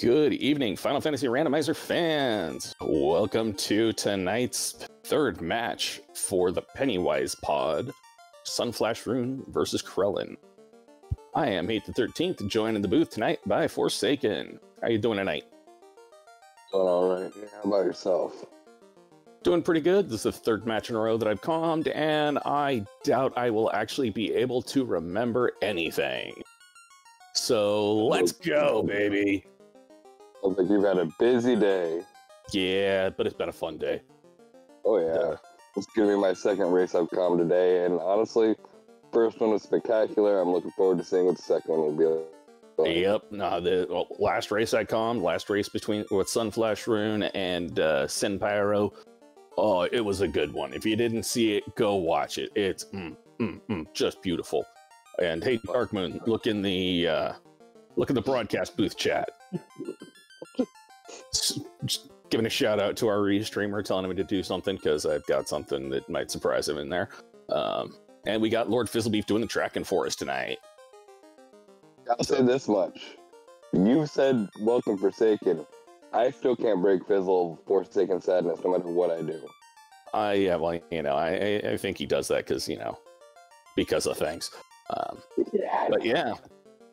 Good evening, Final Fantasy Randomizer fans. Welcome to tonight's third match for the Pennywise pod, SunflashRune versus Krelen. I am Hate the 13th, joined in the booth tonight by Forsaken. How you doing tonight? Doing alright. How about yourself? Doing pretty good. This is the third match in a row that I've calmed, and I doubt I will actually be able to remember anything. So let's go, baby. Sounds like you've had a busy day. Yeah, but it's been a fun day. Oh yeah. It's gonna be my second race I've come today, and honestly, first one was spectacular. I'm looking forward to seeing what the second one will be like. Yep. The last race I calmed, last race with SunflashRune and Sin Pyro. Oh, it was a good one. If you didn't see it, go watch it. It's just beautiful. And hey, Dark Moon, look in the broadcast booth chat. Just giving a shout out to our restreamer, telling him to do something because I've got something that might surprise him in there. And we got Lord Fizzlebeef doing the tracking for us tonight. I'll say this much: you said welcome Forsaken. I still can't break Forsaken sadness no matter what I do. Yeah, well, I think he does that because of things. But yeah.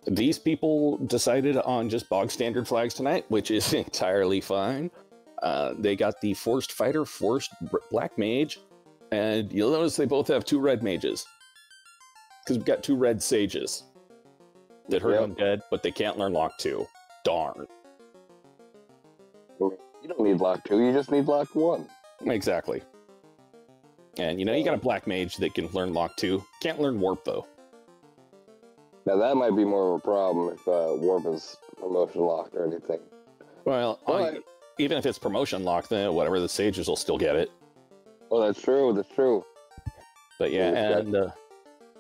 These people decided on just bog standard flags tonight, which is entirely fine. They got the Forced Fighter, Forced Black Mage, and you'll notice they both have two red mages. Because we've got two red sages that hurt undead, but they can't learn Lock 2. Darn. You don't need Lock 2, you just need Lock 1. Exactly. And you got a Black Mage that can learn Lock 2. Can't learn Warp, though. Now that might be more of a problem if Warp is promotion locked or anything. Well, even if it's promotion locked, then whatever, the sages will still get it. Oh, that's true. That's true. But yeah, and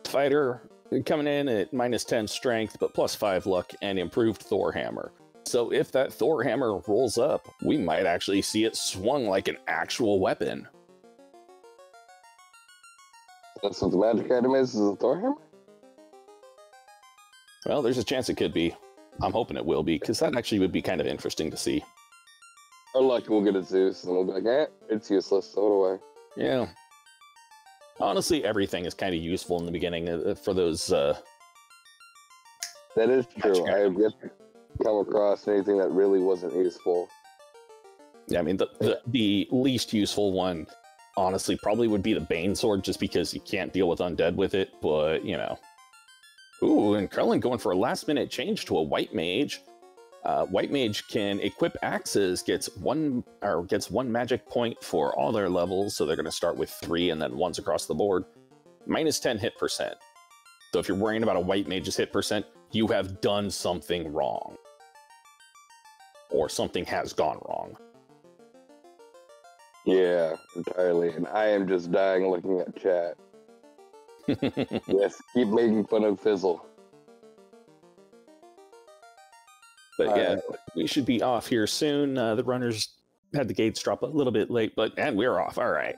Fighter coming in at -10 strength, but +5 luck and improved Thor Hammer. So if that Thor Hammer rolls up, we might actually see it swung like an actual weapon. That's what the magic item is a Thor Hammer? Well, there's a chance it could be. I'm hoping it will be, because that actually would be kind of interesting to see. Or lucky we'll get a Zeus, and we'll be like, it's useless, throw it away. Yeah. Honestly, everything is kind of useful in the beginning for those... That is true. I have yet to come across anything that really wasn't useful. Yeah, I mean, the least useful one, honestly, probably would be the Bane Sword, just because you can't deal with undead with it, but, Ooh, and Krelen going for a last-minute change to a White Mage. White Mage can equip axes, gets one magic point for all their levels, so they're going to start with 3 and then 1s across the board. -10 hit percent. So if you're worrying about a White Mage's hit percent, you have done something wrong. Or something has gone wrong. Yeah, entirely. And I am just dying looking at chat. Yes, keep making fun of Fizzle. But yeah, we should be off here soon. The runners had the gates drop a little bit late, and we're off. All right.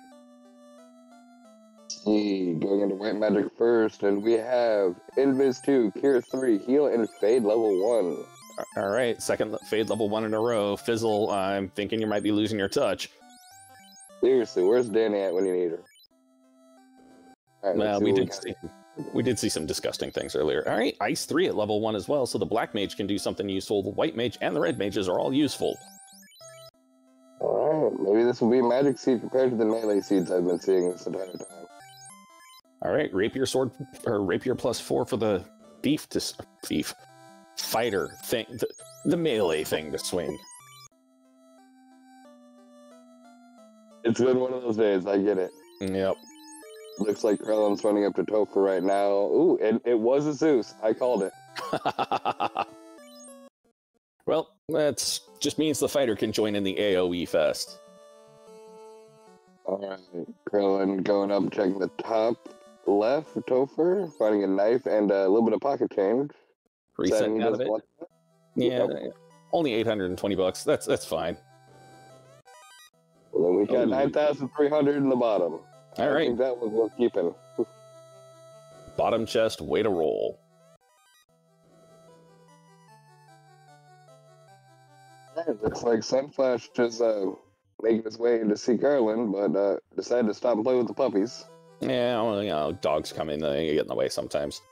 See, going into White Magic first, and we have Invis 2, Cure 3, Heal, and Fade level 1. All right, second Fade level 1 in a row. Fizzle, I'm thinking you might be losing your touch. Seriously, where's Danny at when you need her? Right, well, we did see some disgusting things earlier. All right, Ice 3 at level 1 as well, so the Black Mage can do something useful. The White Mage and the Red Mages are all useful. All right, maybe this will be a magic seed compared to the melee seeds I've been seeing this entire time. All right, Rapier Sword, or Rapier +4 for the Fighter thing, the melee thing to swing. It's been one of those days, I get it. Yep. Looks like Krelen's running up to Topher right now. Ooh, it was a Zeus. I called it. Well, that just means the Fighter can join in the AoE fest. Alright, Krelen going up, checking the top left for Topher, finding a knife and a little bit of pocket change. Resetting out of it. Yeah, only $820. That's fine. And then we got 9,300 in the bottom. All right. I think that was worth keeping. Bottom chest, way to roll. It looks like Sunflash is making his way to see Krelen, but decided to stop and play with the puppies. Yeah, well, you know, dogs come in, they get in the way sometimes.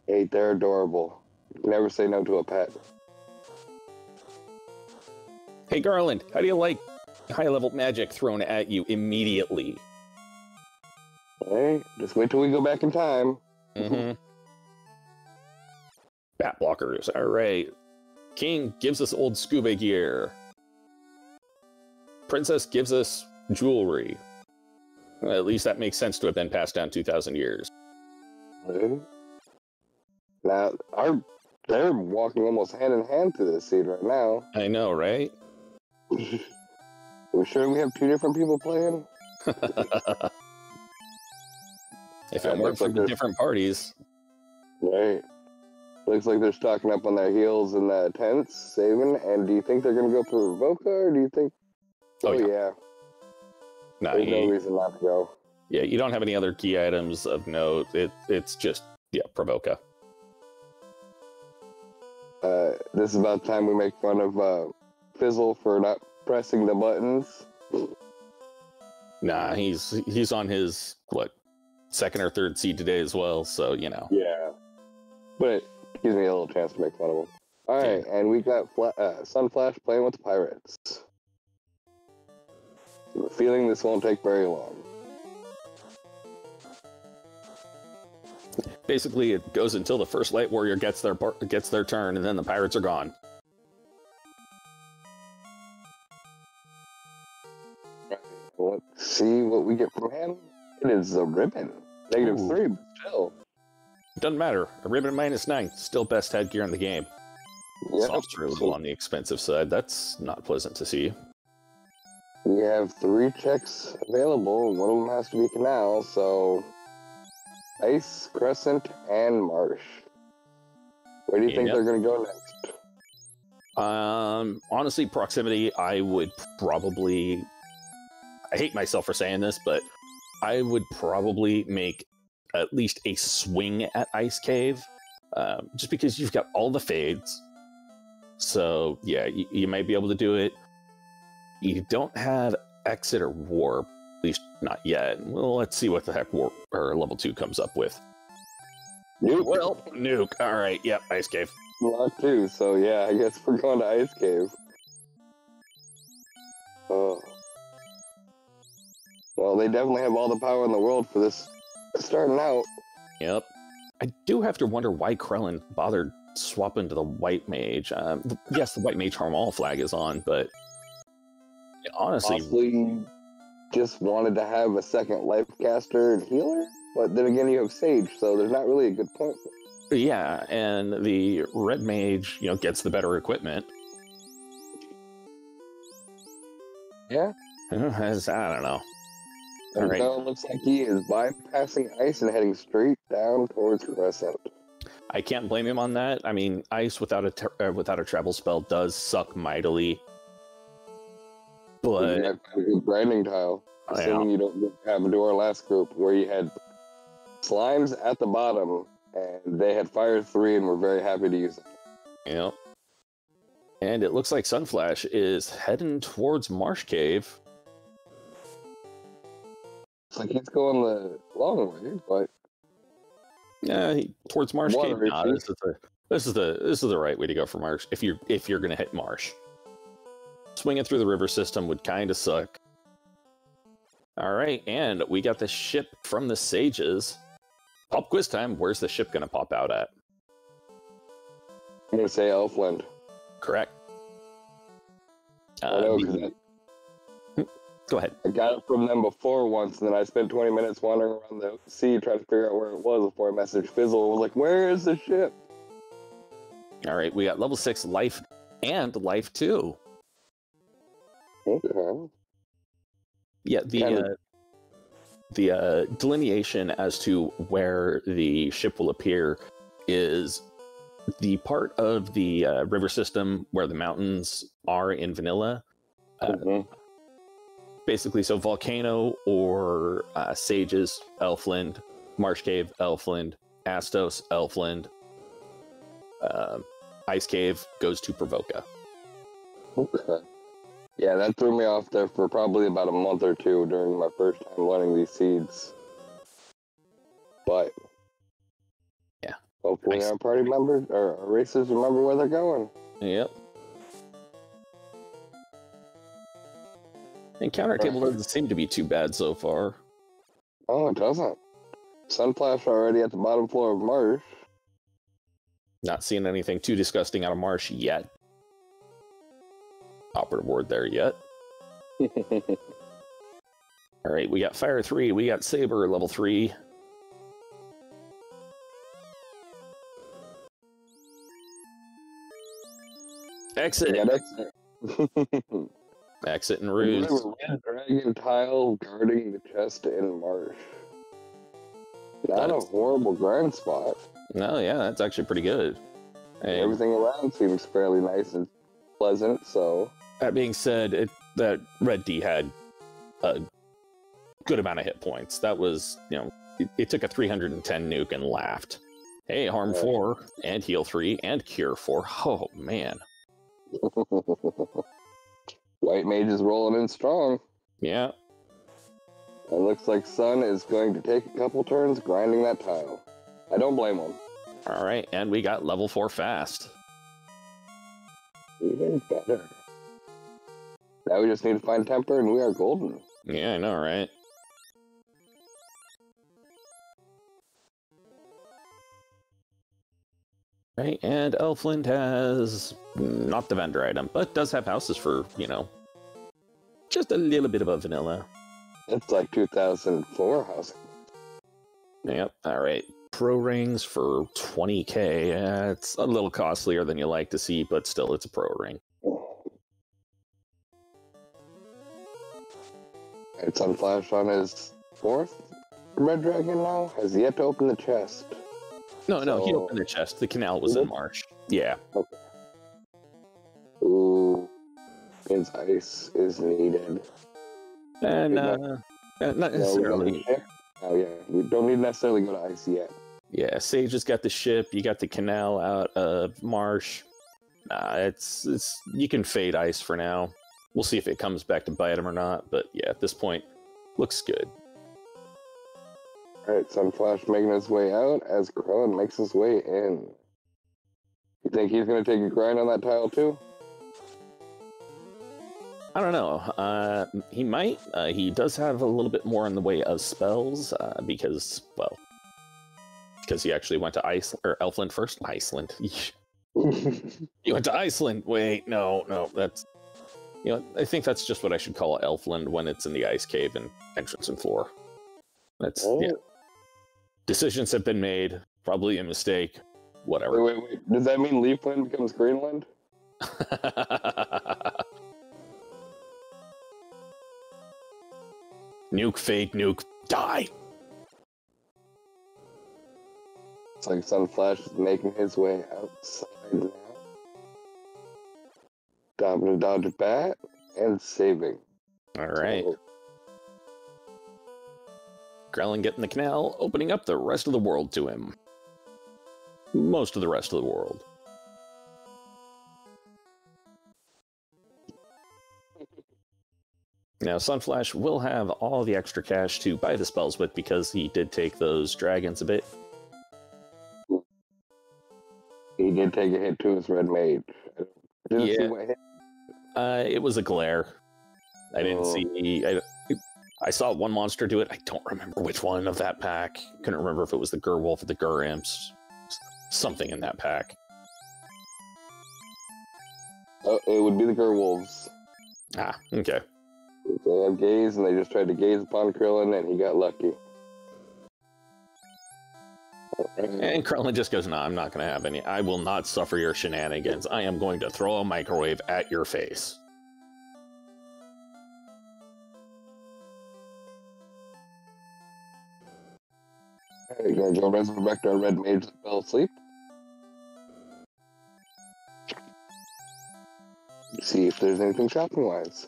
Hey, they're adorable. Never say no to a pet. Hey, Garland, how do you like high-level magic thrown at you immediately? Hey, just wait till we go back in time. Mm-hmm. Bat blockers, all right. King gives us old scuba gear. Princess gives us jewelry. Well, at least that makes sense to have been passed down 2,000 years. Hey. Now, they're walking almost hand in hand to this scene right now. I know, right? We sure we have two different people playing? If it weren't for the different parties. Right. Looks like they're stocking up on their heels in the tents, saving. And do you think they're going to go for Revoca, or do you think... Oh, yeah. Nah, There's no reason not to go. Yeah, you don't have any other key items of note. It's just, yeah, Provoca. This is about the time we make fun of Fizzle for not pressing the buttons. Nah, he's on his, what, second or third seed today as well, so, you know. Yeah. But it gives me a little chance to make fun of him. Alright, yeah. And we got Sunflash playing with the pirates. I have a feeling this won't take very long. Basically, it goes until the first Light Warrior gets their turn, and then the pirates are gone. Let's see what we get from him. It is a ribbon. -3, but still. Doesn't matter. A ribbon -9. Still best headgear in the game. Yep. Soft's really on the expensive side. That's not pleasant to see. We have 3 checks available, and one of them has to be Canal, so... Ice, Crescent, and Marsh. Where do you think they're going to go next? Honestly, Proximity, I would probably... I hate myself for saying this, but I would probably make at least a swing at Ice Cave, just because you've got all the fades. So, yeah, you might be able to do it. You don't have Exit or Warp. At least not yet. Well, let's see what the heck Warp or level 2 comes up with. Nuke. Well, Nuke. All right. Yep. Ice Cave. Lot 2. So yeah, I guess we're going to Ice Cave. Oh. Well, they definitely have all the power in the world for this starting out. Yep. I do have to wonder why Krelen bothered swapping to the White Mage. Yes, the White Mage Harmal flag is on, but honestly... Possibly just wanted to have a second life caster and healer, but then again you have Sage, so there's not really a good point. Yeah, and the Red Mage, gets the better equipment. Yeah? I don't know. All right. Now it looks like he is bypassing Ice and heading straight down towards Crescent. I can't blame him on that. I mean, Ice without a travel spell does suck mightily. But you have a good grinding tile. Assuming you don't have to do our last group where you had slimes at the bottom and they had Fire 3 and were very happy to use it. Yep. And it looks like Sunflash is heading towards Marsh Cave. It's like he's going the long way, but yeah, towards Marsh Cave. Nah, this is the right way to go for Marsh. If you're gonna hit Marsh, swinging through the river system would kind of suck. All right, and we got the ship from the Sages. Pop quiz time. Where's the ship gonna pop out at? I'm gonna say Elfland. Correct. I know, because go ahead. I got it from them before once, and then I spent 20 minutes wandering around the sea trying to figure out where it was before I messaged Fizzle. I was like, where is the ship? All right, we got level 6 life and life 2. Okay. Yeah, the delineation as to where the ship will appear is the part of the river system where the mountains are in vanilla. Basically, so Volcano or Sages, Elfland, Marsh Cave, Elfland, Astos, Elfland, Ice Cave goes to Provoca. Okay. Yeah, that threw me off there for probably about a month or two during my first time learning these seeds. But yeah, hopefully our party members or our racers remember where they're going. Yep. Encounter table doesn't seem to be too bad so far. Oh, it doesn't. Sunflash already at the bottom floor of Marsh. Not seeing anything too disgusting out of Marsh yet. Operative word there yet. Alright, we got Fire 3, we got Saber level 3. Exit! Yeah, exit. Exit and Ruse. Red Dragon tile guarding the chest in Marsh. Not a horrible grind spot. No, yeah, that's actually pretty good. And everything around seems fairly nice and pleasant, so... That being said, that Red D had a good amount of hit points. That was, you know, it took a 310 nuke and laughed. Hey, harm 4, and heal 3, and cure 4. Oh, man. White Mage is rolling in strong. Yeah. It looks like Sun is going to take a couple turns grinding that tile. I don't blame him. Alright, and we got level 4 fast. Even better. Now we just need to find Temper and we are golden. Yeah, I know, right? Right, and Elfland has not the vendor item, but does have houses for, you know, just a little bit above vanilla. It's like 2004 housing. Yep, alright. Pro rings for 20k. It's a little costlier than you like to see, but still, it's a pro ring. It's Sunflash on his 4th Red Dragon now. Has yet to open the chest. No, he opened the chest. The canal was in March. Yeah. Okay. Ooh. His ice is needed. And, not necessarily. Oh, yeah. We don't need to necessarily go to ice yet. Yeah, Sage has got the ship. You got the canal out of Marsh. It's you can fade ice for now. We'll see if it comes back to bite him or not. But yeah, at this point, looks good. Alright, Sunflash making his way out as Krelen makes his way in. You think he's going to take a grind on that tile too? I don't know. He might. He does have a little bit more in the way of spells because he actually went to Elfland first. Iceland. You went to Iceland. Wait, no, that's... You know, I think that's just what I should call Elfland when it's in the ice cave and entrance and floor. That's, yeah. Decisions have been made. Probably a mistake. Whatever. Wait. Does that mean Leafland becomes Greenland? Nuke, fade, nuke, die! It's like Sunflash is making his way outside now. Stopping to dodge a bat and saving. Alright. Krelen getting the canal, opening up the rest of the world to him. Most of the rest of the world. Now, Sunflash will have all the extra cash to buy the spells with because he did take those dragons a bit. He did take a hit to his red mage. Didn't see what hit. It was a glare. I didn't see... I saw one monster do it. I don't remember which one of that pack. Couldn't remember if it was the Gur-Wolf or the Gur-Imps. Something in that pack. Oh, it would be the Gur-Wolves. Ah, okay. They have gaze, and they just tried to gaze upon Krelen, and he got lucky. And Krelen just goes, no, I'm not going to have any. I will not suffer your shenanigans. I am going to throw a microwave at your face. Alright, you're going to go resurrect our red mage that fell asleep. See if there's anything shopping-wise.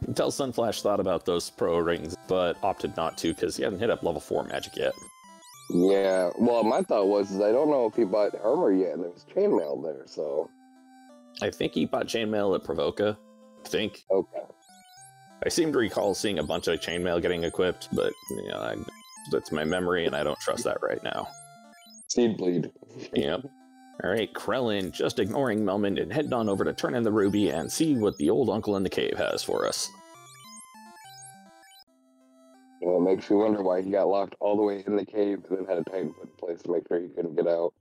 Until Sunflash thought about those pro rings, but opted not to because he hadn't hit up level 4 magic yet. Yeah, well, my thought was I don't know if he bought armor yet, and there was chainmail there, so... I think he bought chainmail at Provoca. I think. Okay. I seem to recall seeing a bunch of chainmail getting equipped, but you know, that's my memory, and I don't trust that right now. Seed bleed. Yep. All right, Krelen, just ignoring Melman and heading on over to turn in the ruby and see what the old uncle in the cave has for us. Well, it makes you wonder why he got locked all the way in the cave and then had a Titan put in place to make sure he couldn't get out.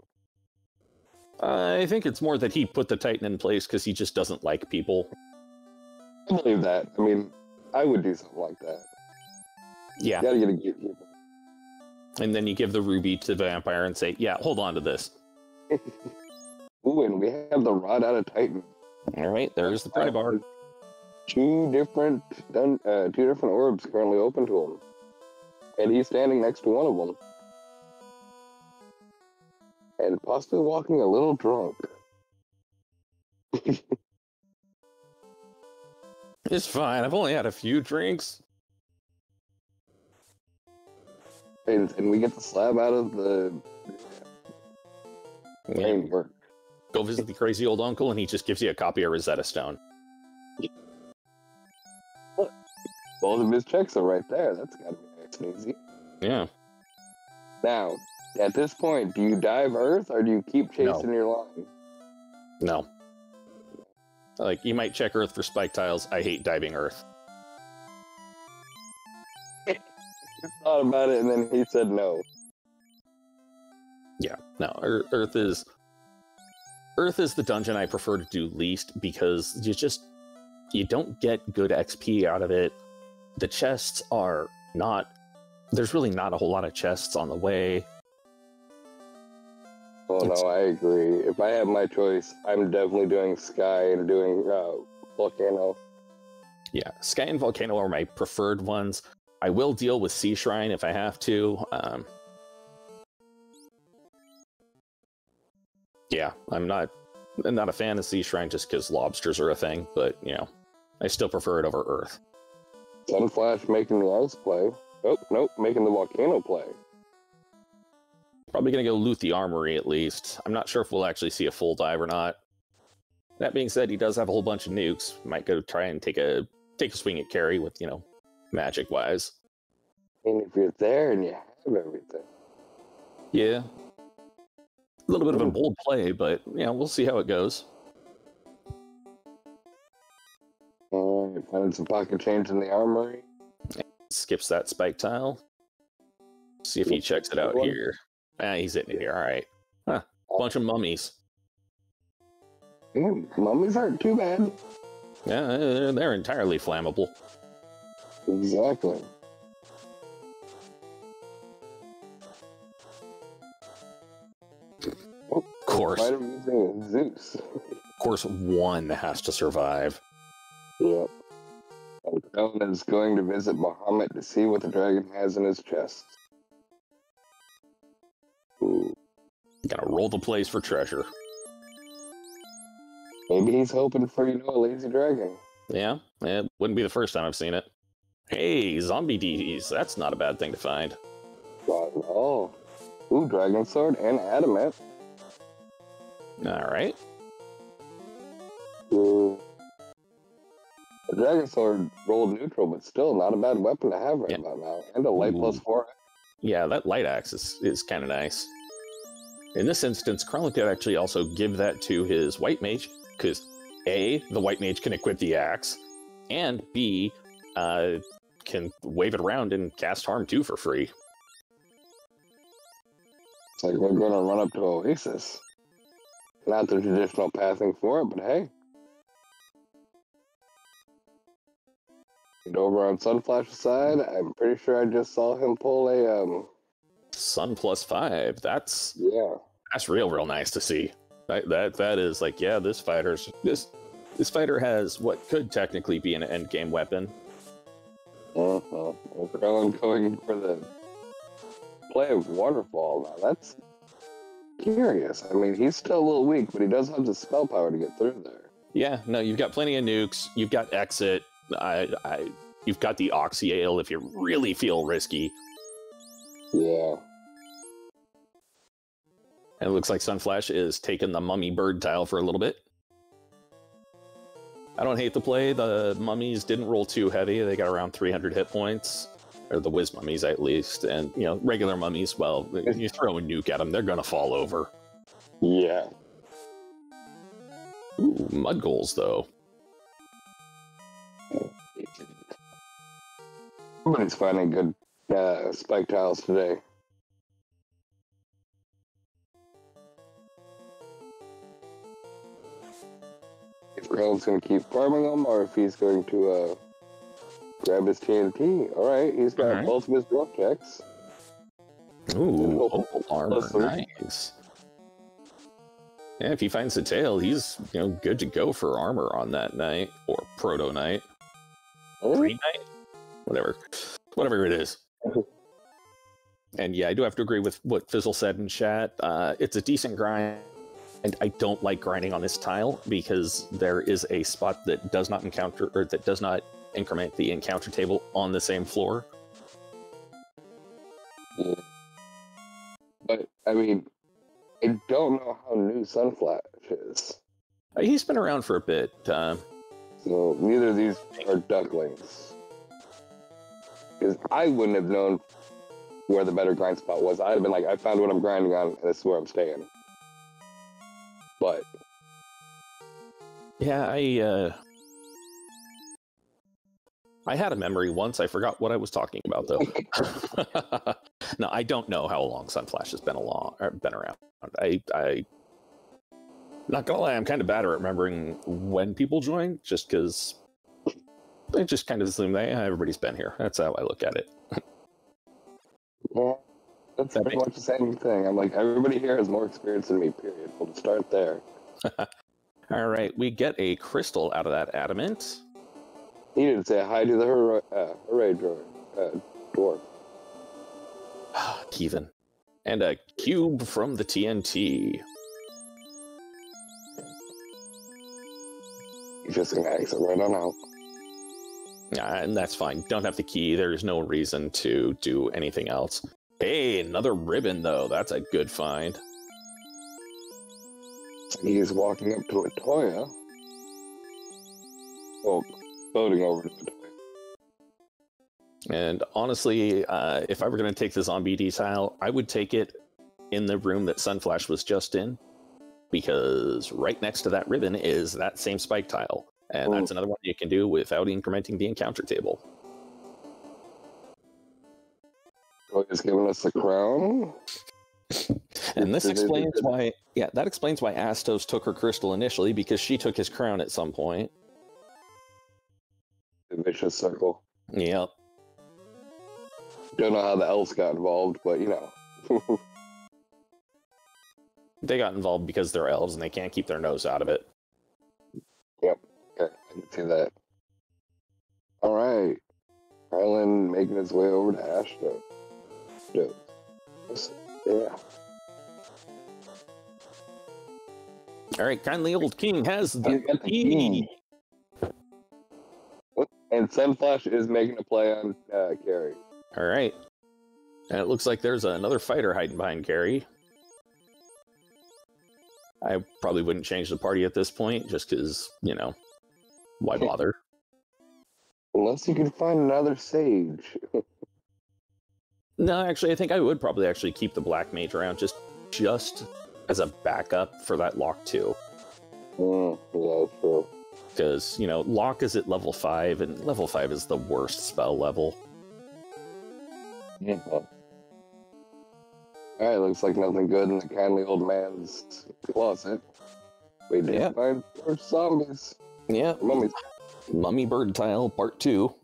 I think it's more that he put the Titan in place because he just doesn't like people. I believe that. I mean, I would do something like that. Yeah. You gotta get a gatekeeper. And then you give the ruby to the vampire and say, yeah, hold on to this. Ooh, and we have the rod out of Titan. All right, there's the pry bar. Two different orbs currently open to him. And he's standing next to one of them. And possibly walking a little drunk. It's fine, I've only had a few drinks. And we get the slab out of the framework. Go visit the crazy old uncle and he just gives you a copy of Rosetta Stone. Look, both of his checks are right there. That's gotta be nice and easy. Yeah. Now, at this point, do you dive Earth or do you keep chasing your line? No. Like, you might check Earth for spike tiles. I hate diving Earth. He thought about it and then he said no. Yeah, no, Earth is the dungeon I prefer to do least because you don't get good XP out of it. The chests are not, there's really not a whole lot of chests on the way. Oh no, I agree. If I have my choice, I'm definitely doing Sky and doing Volcano. Yeah, Sky and Volcano are my preferred ones. I will deal with Sea Shrine if I have to. Yeah, I'm not a fan of Sea Shrine just because lobsters are a thing, but, you know, I still prefer it over Earth. Sunflash making the ice play. Oh, nope, making the volcano play. Probably going to go loot the armory at least. I'm not sure if we'll actually see a full dive or not. That being said, he does have a whole bunch of nukes. Might go try and take a swing at carry with, you know, magic-wise. And if you're there and you have everything. Yeah. A little bit of a bold play, but, you know, we'll see how it goes. Alright, finding some pocket change in the armory. Skips that spike tile. See if he checks it out here. He's hitting it here. Alright. Huh. Bunch of mummies. Mummies aren't too bad. Yeah, they're entirely flammable. Exactly. Of course. Might have using Zeus. Of course, one has to survive. Yep. And Krelen is going to visit Bahamut to see what the dragon has in his chest. Ooh. Gotta roll the place for treasure. Maybe he's hoping for, you know, a lazy dragon. Yeah, it wouldn't be the first time I've seen it. Hey, zombie DDs. That's not a bad thing to find. Not at all. Ooh, dragon sword and adamant. Alright. Ooh. The dragon sword rolled neutral, but still not a bad weapon to have right about now. And a light +4. Yeah, that light axe is kind of nice. In this instance, Krelen could actually also give that to his white mage, because A, the white mage can equip the axe, and B, can wave it around and cast harm too for free. It's like we're going to run up to Oasis. Not the traditional pathing for it, but hey. And over on Sunflash's side, I'm pretty sure I just saw him pull a Sun +5. That's real nice to see. That is like, yeah, this fighter has what could technically be an end game weapon. Krelen going for the play of Waterfall. Now that's curious. I mean, he's still a little weak, but he does have the spell power to get through there. Yeah, no, you've got plenty of nukes. You've got Exit. You've got the Oxy Ale if you really feel risky. Yeah. And it looks like Sunflash is taking the mummy bird tile for a little bit. I don't hate the play. The mummies didn't roll too heavy. They got around 300 hit points. Or the whiz mummies, at least. And, you know, regular mummies, well, you throw a nuke at them, they're going to fall over. Yeah. Ooh, mud goals, though. Everybody's finding good spike tiles today. If Krelen's going to keep farming them, or if he's going to grab his TNT. Alright, he's got both of his dwarf checks. Ooh, opal armor, nice. Yeah, if he finds the tail, he's, you know, good to go for armor on that night, or proto night. Pre-night? Whatever it is. And yeah, I do have to agree with what Fizzle said in chat. It's a decent grind, and I don't like grinding on this tile because there is a spot that does not encounter, or that does not increment the encounter table on the same floor. Yeah. But, I mean, I don't know how new Sunflash is. He's been around for a bit. So, neither of these are ducklings. Because I wouldn't have known where the better grind spot was. I'd have been like, I found what I'm grinding on, and this is where I'm staying. But... yeah, I had a memory once. I forgot what I was talking about, though. No, I don't know how long Sunflash has been around. I not gonna lie, I'm kind of bad at remembering when people join, just because they just kind of assume everybody's been here. That's how I look at it. Yeah, that's pretty much the same thing. I'm like, everybody here has more experience than me, period. We'll just start there. All right, we get a crystal out of that adamant. He didn't say hi to the hooray dwarf. Heathen. And a cube from the TNT. He's just gonna exit right on out. And that's fine. Don't have the key. There's no reason to do anything else. Hey, another ribbon, though. That's a good find. He's walking up to Latoya. Well, boating over to Latoya. And honestly, if I were going to take the zombie tile, I would take it in the room that Sunflash was just in. Because right next to that ribbon is that same spike tile. And that's another one you can do without incrementing the encounter table. Oh, he's giving us the crown. And this explains why, that explains why Astos took her crystal initially, because she took his crown at some point. The vicious circle. Yep. Don't know how the elves got involved, but you know. They got involved because they're elves and they can't keep their nose out of it. Yep. Okay, I can see that. Alright. Krelen making his way over to Astos. Yeah. Alright, kindly old king has the key. And Sunflash is making a play on Carrie. Alright. And it looks like there's another fighter hiding behind Carrie. I probably wouldn't change the party at this point, just because, you know, why bother? Unless you can find another sage. No, actually, I think I would probably actually keep the black mage around just as a backup for that lock too. Yeah, true. Because, you know, lock is at level 5, and level 5 is the worst spell level. Yeah. Alright, looks like nothing good in the kindly old man's closet. We did find 4 zombies. Yeah. Mummies. Mummy bird tile, part 2.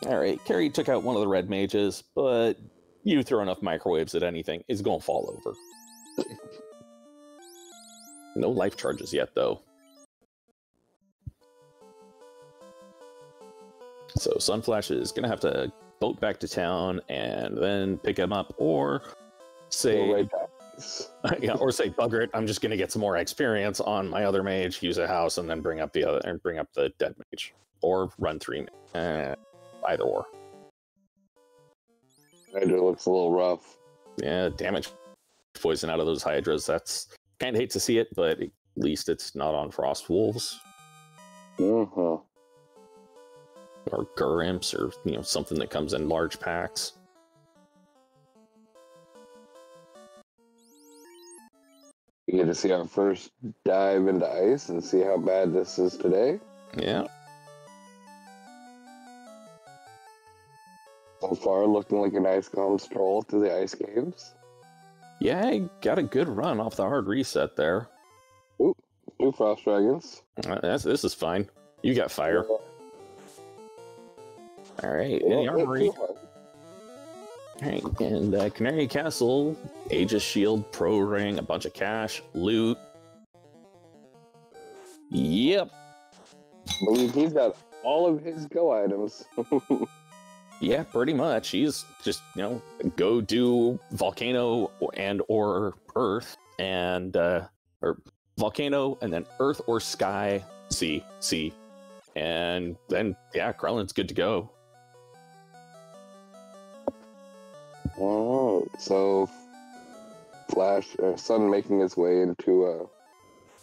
Alright, Carrie took out one of the red mages, but you throw enough microwaves at anything, it's gonna fall over. No life charges yet, though. So Sunflash is gonna have to boat back to town and then pick him up, or say, or say, bugger it, I'm just gonna get some more experience on my other mage, use a house, and then bring up the dead mage, or run 3. Either or. Hydra looks a little rough. Yeah, damage poison out of those Hydras. That's kind of hate to see it, but at least it's not on Frost Wolves. Mm-hmm. Or Gurrimps, or something that comes in large packs. We get to see our first dive into ice and see how bad this is today. Yeah. So far, looking like a nice calm stroll through the ice caves. Yeah, I got a good run off the hard reset there. Ooh, 2 frost dragons. This is fine. You got fire. All right, in the armory. All right, and Canary Castle, Aegis Shield, Pro Ring, a bunch of cash, loot. Yep. I believe he's got all of his go items. Yeah, pretty much. He's just, go do Volcano and or Earth, and or Volcano and then Earth or Sky, Sea, and then Krelen's good to go. Oh, so Sun making his way into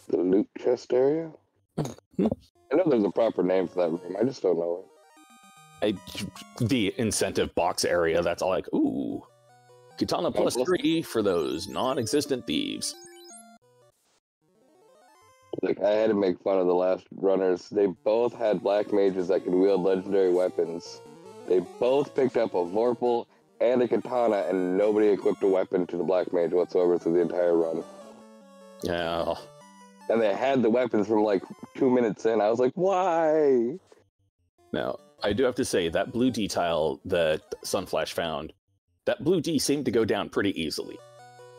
the loot chest area. I know there's a proper name for that room. I just don't know it. The incentive box area. That's all. Like, ooh, Katana plus 3 for those non-existent thieves. Like, I had to make fun of the last runners. They both had black mages that could wield legendary weapons. They both picked up a Vorpal and a katana, and nobody equipped a weapon to the black mage whatsoever through the entire run. Yeah. And they had the weapons from like 2 minutes in. I was like, why? Now, I do have to say, that blue D tile that Sunflash found, that blue D seemed to go down pretty easily.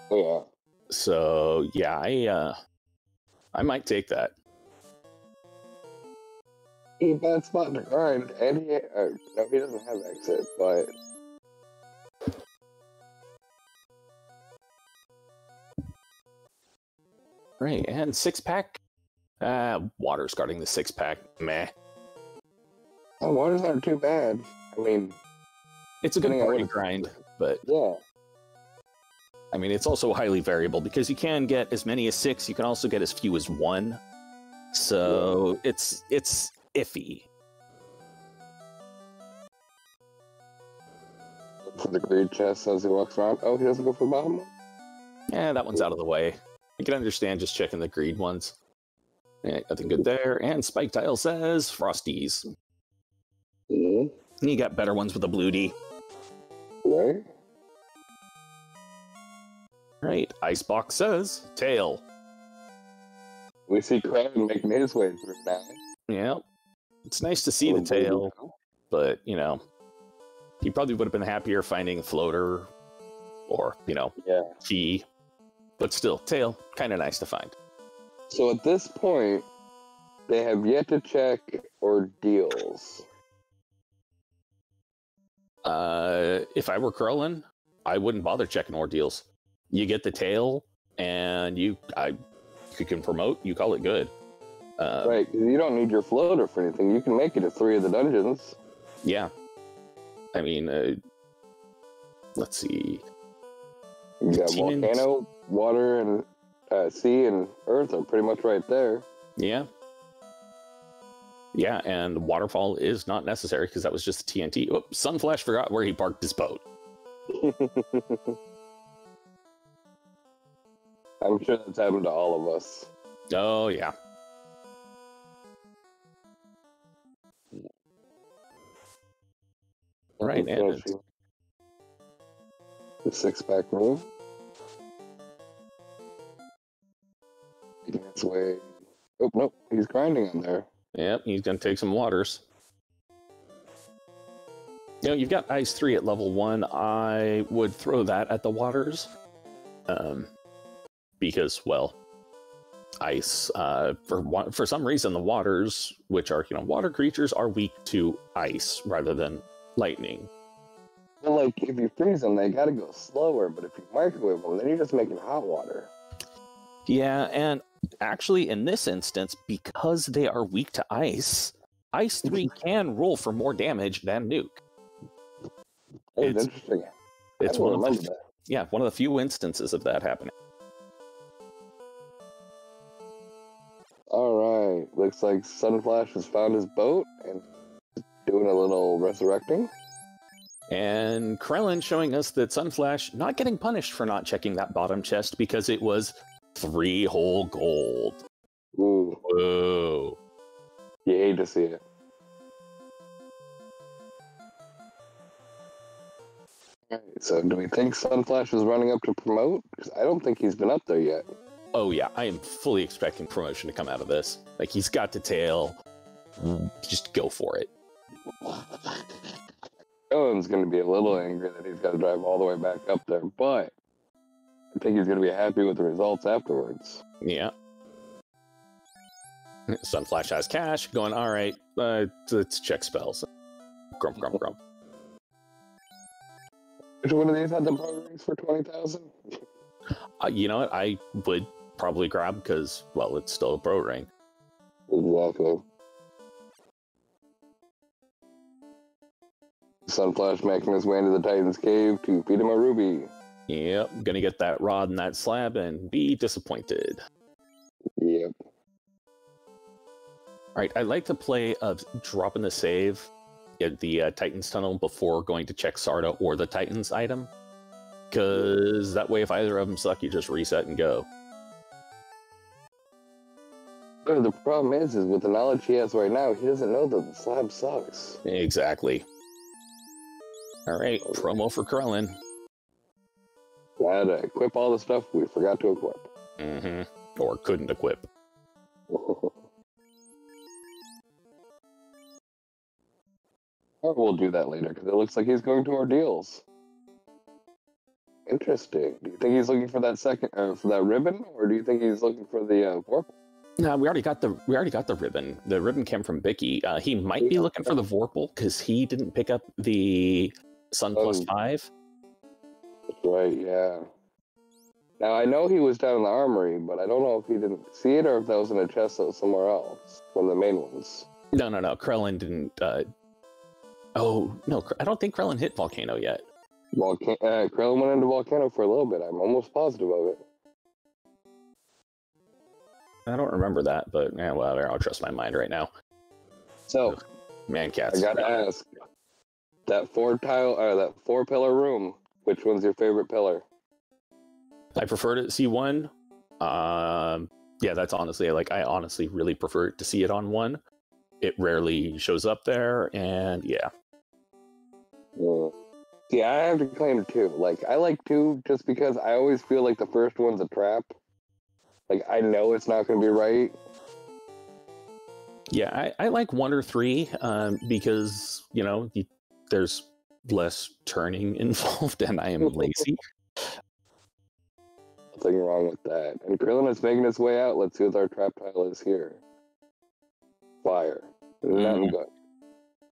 Yeah. So, yeah, I might take that. A bad spot to grind, and no, he doesn't have exit, but... Right, and 6-pack? Water's guarding the 6-pack. Meh. Oh, waters aren't too bad. I mean... It's a good party grind, but... Yeah. I mean, it's also highly variable, because you can get as many as 6, you can also get as few as 1. So, yeah. It's iffy. For the greed chest as he walks around. Oh, he doesn't go for the bottom one? Yeah, that one's out of the way. I can understand just checking the greed ones. Yeah, nothing good there. And Spike Tile says Frosties. Mm-hmm. You got better ones with a blue D. Right. Right. Icebox says Tail. We see Krelen making his way through now. Yeah. It's nice to see the tail, but, he probably would have been happier finding Floater or, Key. But still, tail, kind of nice to find. So at this point, they have yet to check ordeals. If I were Krelen, I wouldn't bother checking ordeals. You get the tail, and you can promote, you call it good. Right, because you don't need your floater for anything. You can make it to 3 of the dungeons. Yeah. I mean, let's see. You got Volcano, Water, and Sea and Earth are pretty much right there. Yeah. Yeah, and Waterfall is not necessary because that was just TNT. Oh, Sunflash forgot where he parked his boat. I'm sure that's happened to all of us. Oh, yeah. Right, and the 6-pack room. That's way. Oh, nope, he's grinding in there. Yep, he's going to take some waters. You've got Ice 3 at level 1. I would throw that at the waters. Because, well, ice, for some reason, the waters, which are, water creatures, are weak to ice rather than lightning. Well, like, if you freeze them, they gotta go slower, but if you microwave them, then you're just making hot water. Yeah, and actually, in this instance, because they are weak to ice, Ice 3 can roll for more damage than Nuke. It's interesting. It's one of the few instances of that happening. All right, the looks like Sunflash has found his boat and doing a little resurrecting. And Krelen showing us that Sunflash not getting punished for not checking that bottom chest because it was 3 whole gold. Ooh. Whoa. You hate to see it. Alright, so do we think Sunflash is running up to promote? Because I don't think he's been up there yet. Oh yeah, I am fully expecting promotion to come out of this. Like, he's got to tail. Just go for it. Owen's going to be a little angry that he's got to drive all the way back up there, but I think he's going to be happy with the results afterwards. Yeah. Sunflash has cash, going, all right, let's check spells. Grump, grump, grump. Which one of these had the pro rings for 20,000? You know what? I would probably grab because, well, it's still a pro ring. Exactly. Sunflash making his way into the Titan's cave to feed him a ruby. Yep, gonna get that rod and that slab and be disappointed. Yep. Alright, I like the play of dropping the save at the Titan's tunnel before going to check Sarda or the Titan's item. Because that way, if either of them suck, you just reset and go. But the problem is with the knowledge he has right now, he doesn't know that the slab sucks. Exactly. Alright, promo for Krelen. Gotta equip all the stuff we forgot to equip. Mm-hmm. Or couldn't equip. Or we'll do that later, because it looks like he's going to Ordeals. Interesting. Do you think he's looking for that for that ribbon, or do you think he's looking for the Vorpal? No, we already got the ribbon. The ribbon came from Bicky. He might be looking for the Vorpal because he didn't pick up the Sun plus 5. That's right, yeah. Now, I know he was down in the armory, but I don't know if he didn't see it or if that was in a chest that was somewhere else. One of the main ones. No. Krelen didn't... Oh, no, I don't think Krelen hit Volcano yet. Krelen went into Volcano for a little bit. I'm almost positive of it. I don't remember that, but yeah, well, I'll trust my mind right now. So, man cats. I gotta ask, that 4-pillar room, which one's your favorite pillar? I prefer to see one. Yeah, that's honestly, I honestly really prefer to see it on 1. It rarely shows up there, and yeah. Yeah, I have to claim 2. I like 2 just because I always feel like the first one's a trap. I know it's not going to be right. Yeah, I like 1 or 3 because, there's less turning involved and I am lazy. Nothing wrong with that. And Krillin is making his way out. Let's see what our trap tile is here. Fire. Nothing good.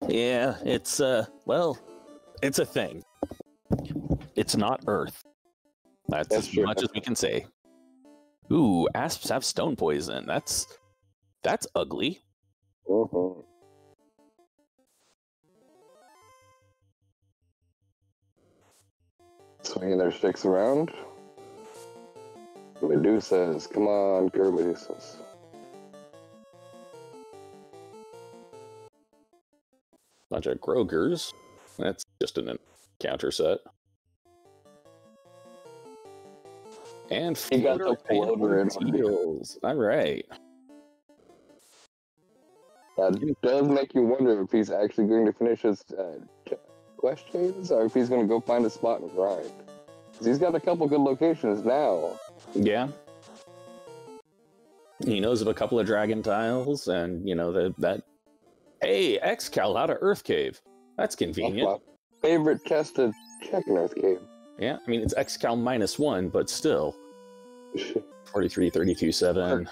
Yeah, it's, it's a thing. It's not Earth. That's as much as we can say. Ooh, asps have stone poison. That's ugly. Mm-hmm. Swinging their sticks around. Medusas, come on, go Medusas. Bunch of Grogers. That's just an encounter set. And he got the floater in heels. All right. That does make you wonder if he's actually going to finish his quest chains, or if he's going to go find a spot and grind. Because he's got a couple good locations now. Yeah. He knows of a couple of dragon tiles, and that. Hey, Xcal out of Earth Cave. That's convenient. That's my favorite chest to check in Earth Cave. Yeah, I mean, it's Xcal -1, but still. 43, 32, 7.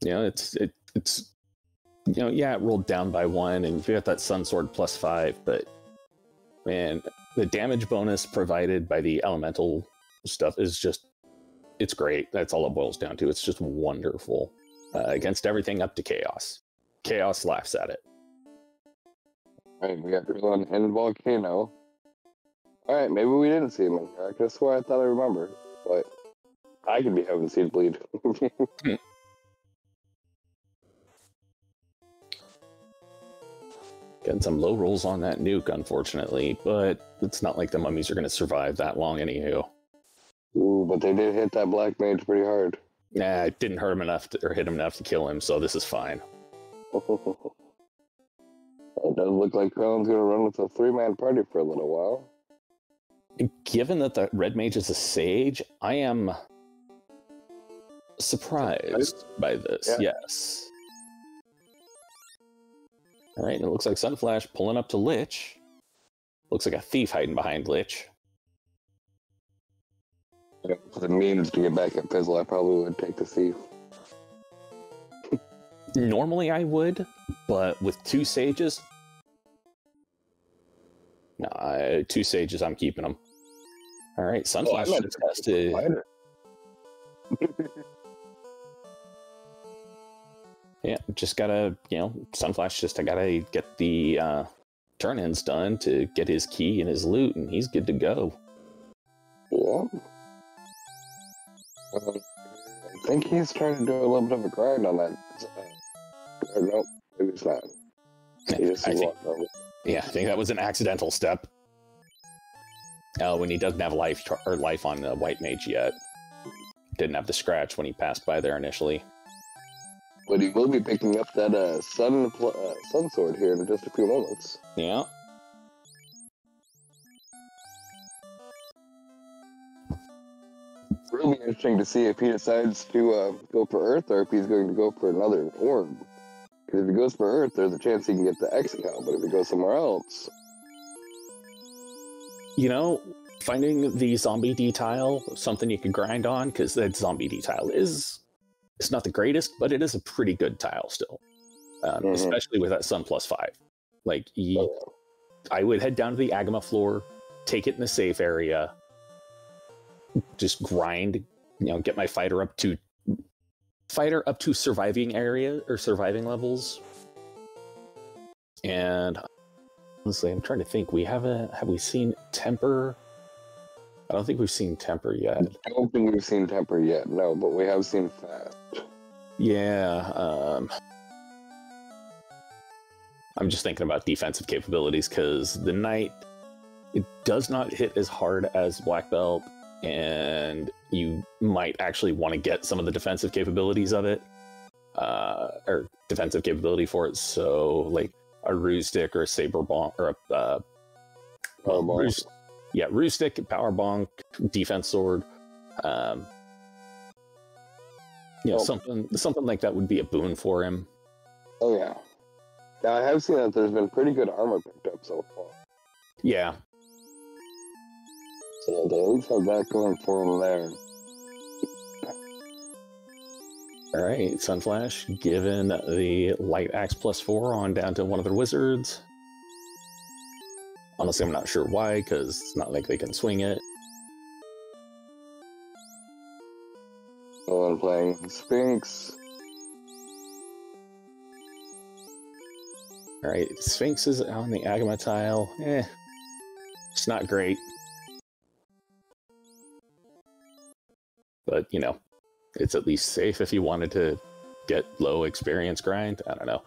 It's it rolled down by 1, and you got that Sun Sword +5, but man, the damage bonus provided by the elemental stuff is just, it's great. That's all it boils down to. It's just wonderful against everything up to Chaos. Chaos laughs at it. Alright, we got Krillin and Volcano. Alright, maybe we didn't see him in here. I could have swore I thought I remembered. But I could be having seed bleed. Getting some low rolls on that nuke, unfortunately, but it's not like the mummies are going to survive that long anywho. Ooh, but they did hit that black mage pretty hard. Nah, it didn't hurt him enough or hit him enough to kill him, so this is fine. It does look like Krelen's going to run with a 3-man party for a little while. Given that the red mage is a sage, I am surprised by this, yeah. Yes. All right, it looks like Sunflash pulling up to Lich. Looks like a thief hiding behind Lich. Yeah, for the means to get back at Fizzle, I probably would take the thief. Normally I would, but with 2 sages... Nah, 2 sages, I'm keeping them. All right, Sunflash just has to... Yeah, just gotta, Sunflash just gotta get the turn-ins done to get his key and his loot, and he's good to go. Yeah. I think he's trying to do a little bit of a grind on that. No, maybe it's not. I think that was an accidental step. When he doesn't have life on the white mage yet. Didn't have the scratch when he passed by there initially. But he will be picking up that sun sword here in just a few moments. Yeah. It'll be interesting to see if he decides to go for Earth or if he's going to go for another orb. Because if he goes for Earth, there's a chance he can get the X count, but if he goes somewhere else... Finding the zombie D-tile, something you can grind on, because that zombie D-tile it's not the greatest, but it is a pretty good tile still. Especially with that Sun +5. I would head down to the Agama floor, take it in the safe area, just grind, get my fighter up to surviving area or surviving levels. And honestly, I'm trying to think. Have we seen Temper? I don't think we've seen Temper yet. I don't think we've seen Temper yet, no, but we have seen Fast. Yeah, I'm just thinking about defensive capabilities because the Knight, it does not hit as hard as Black Belt, and you might actually want to get some of the defensive capabilities of it, or defensive capability for it. So, like a Ruse Stick or a Saber Bonk or a Ruse Stick, Power Bonk, Defense Sword. Something like that would be a boon for him. Oh yeah. Now I have seen that there's been pretty good armor picked up so far. Yeah. So they at least have that going for him there. All right, Sunflash given the Light Axe +4 on down to one of their wizards. Honestly, I'm not sure why, because it's not like they can swing it. One playing Sphinx. All right, Sphinx is on the Agama tile. It's not great. But, it's at least safe if you wanted to get low experience grind. I don't know.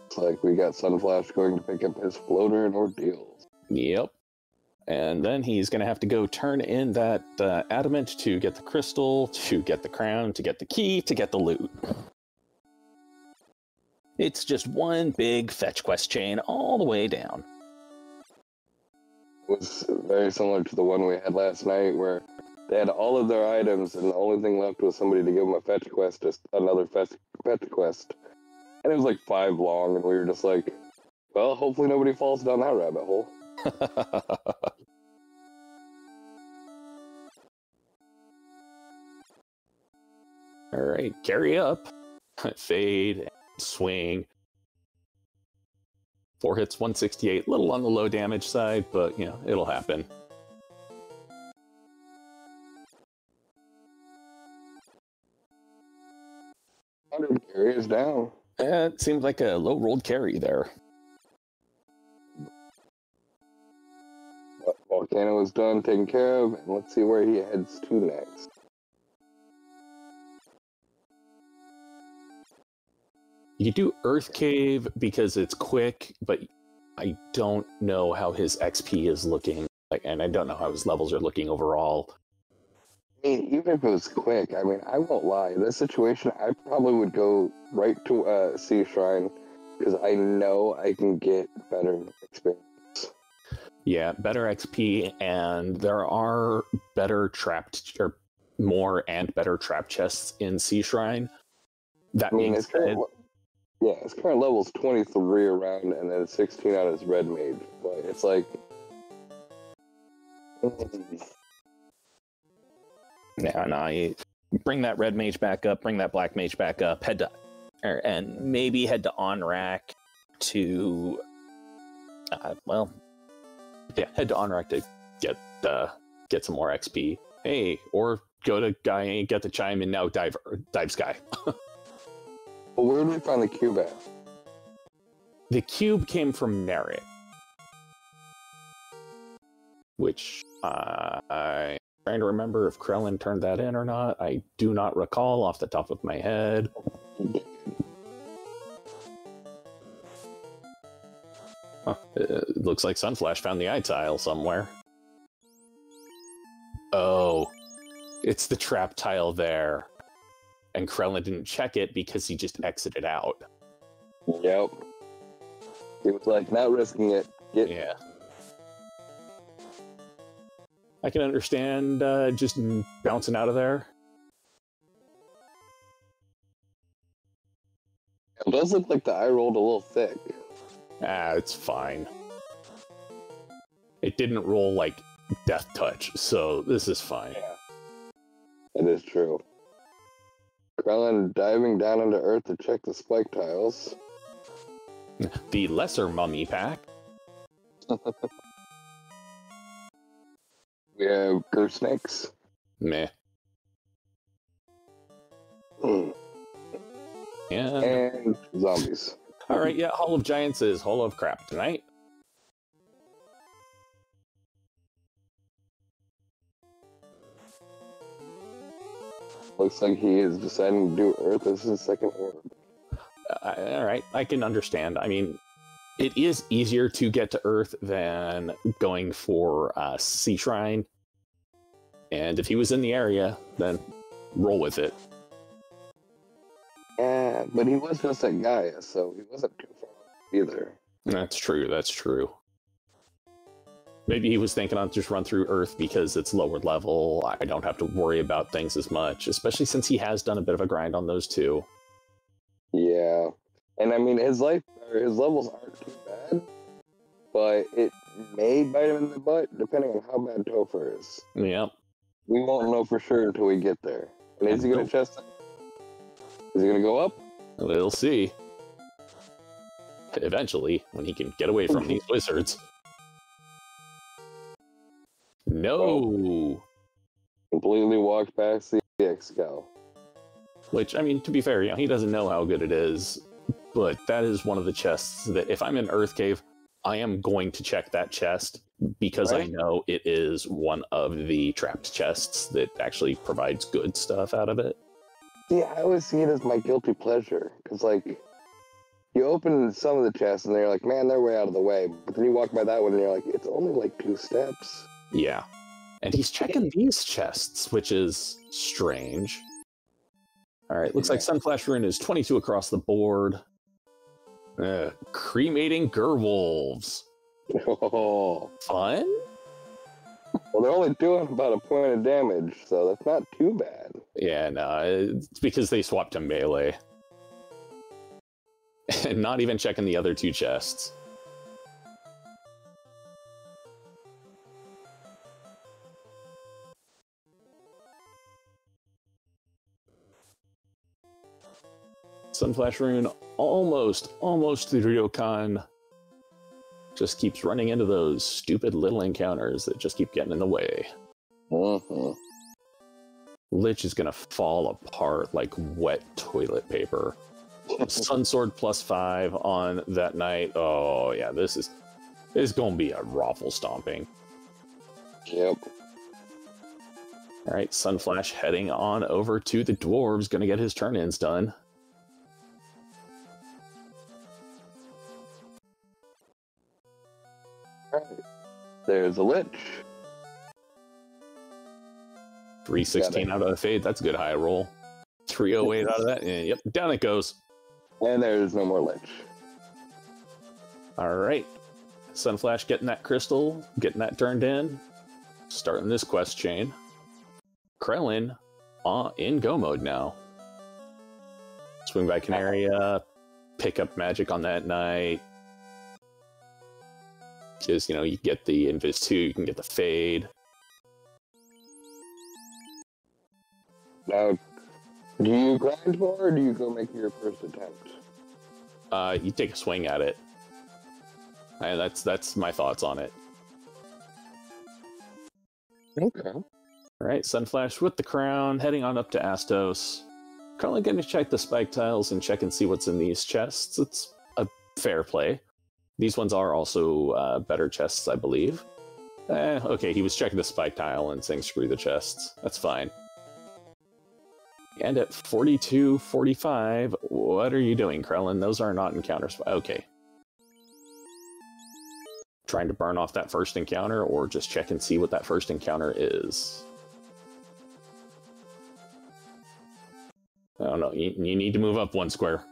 Looks like we got Sunflash going to pick up his floater and ordeals. Yep. And then he's going to have to go turn in that adamant to get the crystal, to get the crown, to get the key, to get the loot. It's just one big fetch quest chain all the way down. It was very similar to the one we had last night where they had all of their items and the only thing left was somebody to give them a fetch quest, just another fetch quest. And it was like 5 long and we were just like, well, hopefully nobody falls down that rabbit hole. All right, carry up, fade, swing. 4 hits, 168, little on the low damage side, but it'll happen. Carry is down. It seemed like a low rolled carry there. Volcano is done, taken care of, and let's see where he heads to next. You do Earth Cave because it's quick, but I don't know how his XP is looking, and I don't know how his levels are looking overall. I mean, even if it was quick, I mean, I won't lie. In this situation, I probably would go right to Sea Shrine, because I know I can get better experience. Yeah, better XP, and there are better trapped, or more and better trap chests in Sea Shrine. That means yeah, his current level is 23 around, and then 16 on his red mage. But it's like... Yeah, no, you bring that red mage back up, bring that black mage back up, and maybe head to Onrak to... head to Onrak to get some more XP. Hey, or go to Guy and get the chime and now dive Sky. Well, where did we find the cube at? The cube came from Narek, which I'm trying to remember if Krelen turned that in or not. I do not recall off the top of my head. Huh, it looks like Sunflash found the eye tile somewhere. Oh, it's the trap tile there. And Krelen didn't check it because he just exited out. Yep. He was like, not risking it. Yeah. I can understand just bouncing out of there. It does look like the eye rolled a little thick. Ah, it's fine. It didn't roll like Death Touch, so this is fine. Yeah. That is true. Krelen diving down into Earth to check the spike tiles. The lesser mummy pack. We have Gur Snakes. Meh. And zombies. Alright, yeah, Hall of Giants is Hall of Crap tonight. Looks like he is deciding to do Earth as his second orb. Alright, I can understand. I mean, it is easier to get to Earth than going for Sea Shrine. And if he was in the area, then roll with it. Yeah, but he was just at Gaia, so he wasn't too far either. That's true, that's true. Maybe he was thinking I'll just run through Earth because it's lower level. I don't have to worry about things as much, especially since he has done a bit of a grind on those two. Yeah. And I mean, his levels aren't too bad, but it may bite him in the butt depending on how bad Topher is. Yep. We won't know for sure until we get there. And is he going to chest it? Is he going to go up? We'll see. Eventually, when he can get away from these wizards. No! Completely walked past the X-Cal. Which, I mean, to be fair, he doesn't know how good it is, but that is one of the chests that if I'm in Earth Cave, I am going to check that chest because I know it is one of the trapped chests that actually provides good stuff out of it. See, I always see it as my guilty pleasure, because, like, you open some of the chests and they're like, man, they're way out of the way, but then you walk by that one and you're like, it's only like 2 steps. Yeah. And he's checking these chests, which is strange. Alright, looks like SunflashRune is 22 across the board. Cremating Gerwolves. Oh. Fun? Well, they're only doing about a point of damage, so that's not too bad. Yeah, no, it's because they swapped to melee. And not even checking the other 2 chests. SunflashRune almost to the Ryokan. Just keeps running into those stupid little encounters that just keep getting in the way. Lich is gonna fall apart like wet toilet paper. Sunsword +5 on that night. Oh yeah, this is gonna be a raffle stomping. Yep. All right, Sunflash heading on over to the dwarves, gonna get his turn-ins done. All right. There's a Lich. 316 out of the fade, that's a good high roll. 308 out of that, and yep, down it goes. And there's no more Lich. All right, Sunflash getting that crystal, getting that turned in, starting this quest chain. Krelen in go mode now. Swing by Canaria, pick up magic on that night. Because, you know, you get the Invis 2, you can get the Fade. Now, do you grind more, or do you go make your first attempt? You take a swing at it. And that's my thoughts on it. Okay. Alright, Sunflash with the crown, heading on up to Astos. Currently going to check the spike tiles and check and see what's in these chests. It's a fair play. These ones are also better chests, I believe. Okay, he was checking the spike tile and saying screw the chests. That's fine. And at 42, 45, what are you doing, Krelen? Those are not encounters. Okay. Trying to burn off that first encounter, or just check and see what that first encounter is. Oh no, you need to move up one square.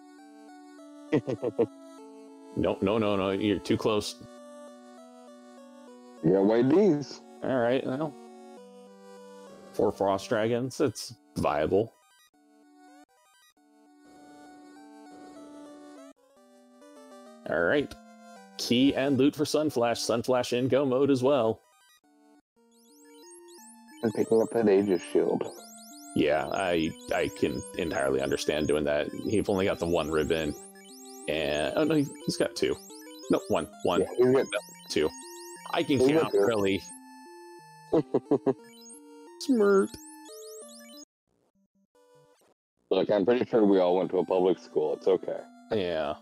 No, you're too close. Yeah, white D's. Alright, well. 4 Frost Dragons, it's viable. Alright. Key and loot for Sunflash. Sunflash in go mode as well. And picking up that Aegis shield. Yeah, I can entirely understand doing that. He's only got the one ribbon. And oh no, he's got 2. No, one. Yeah, he's got 2. I can count, really. Smart. Look, I'm pretty sure we all went to a public school. It's okay. Yeah.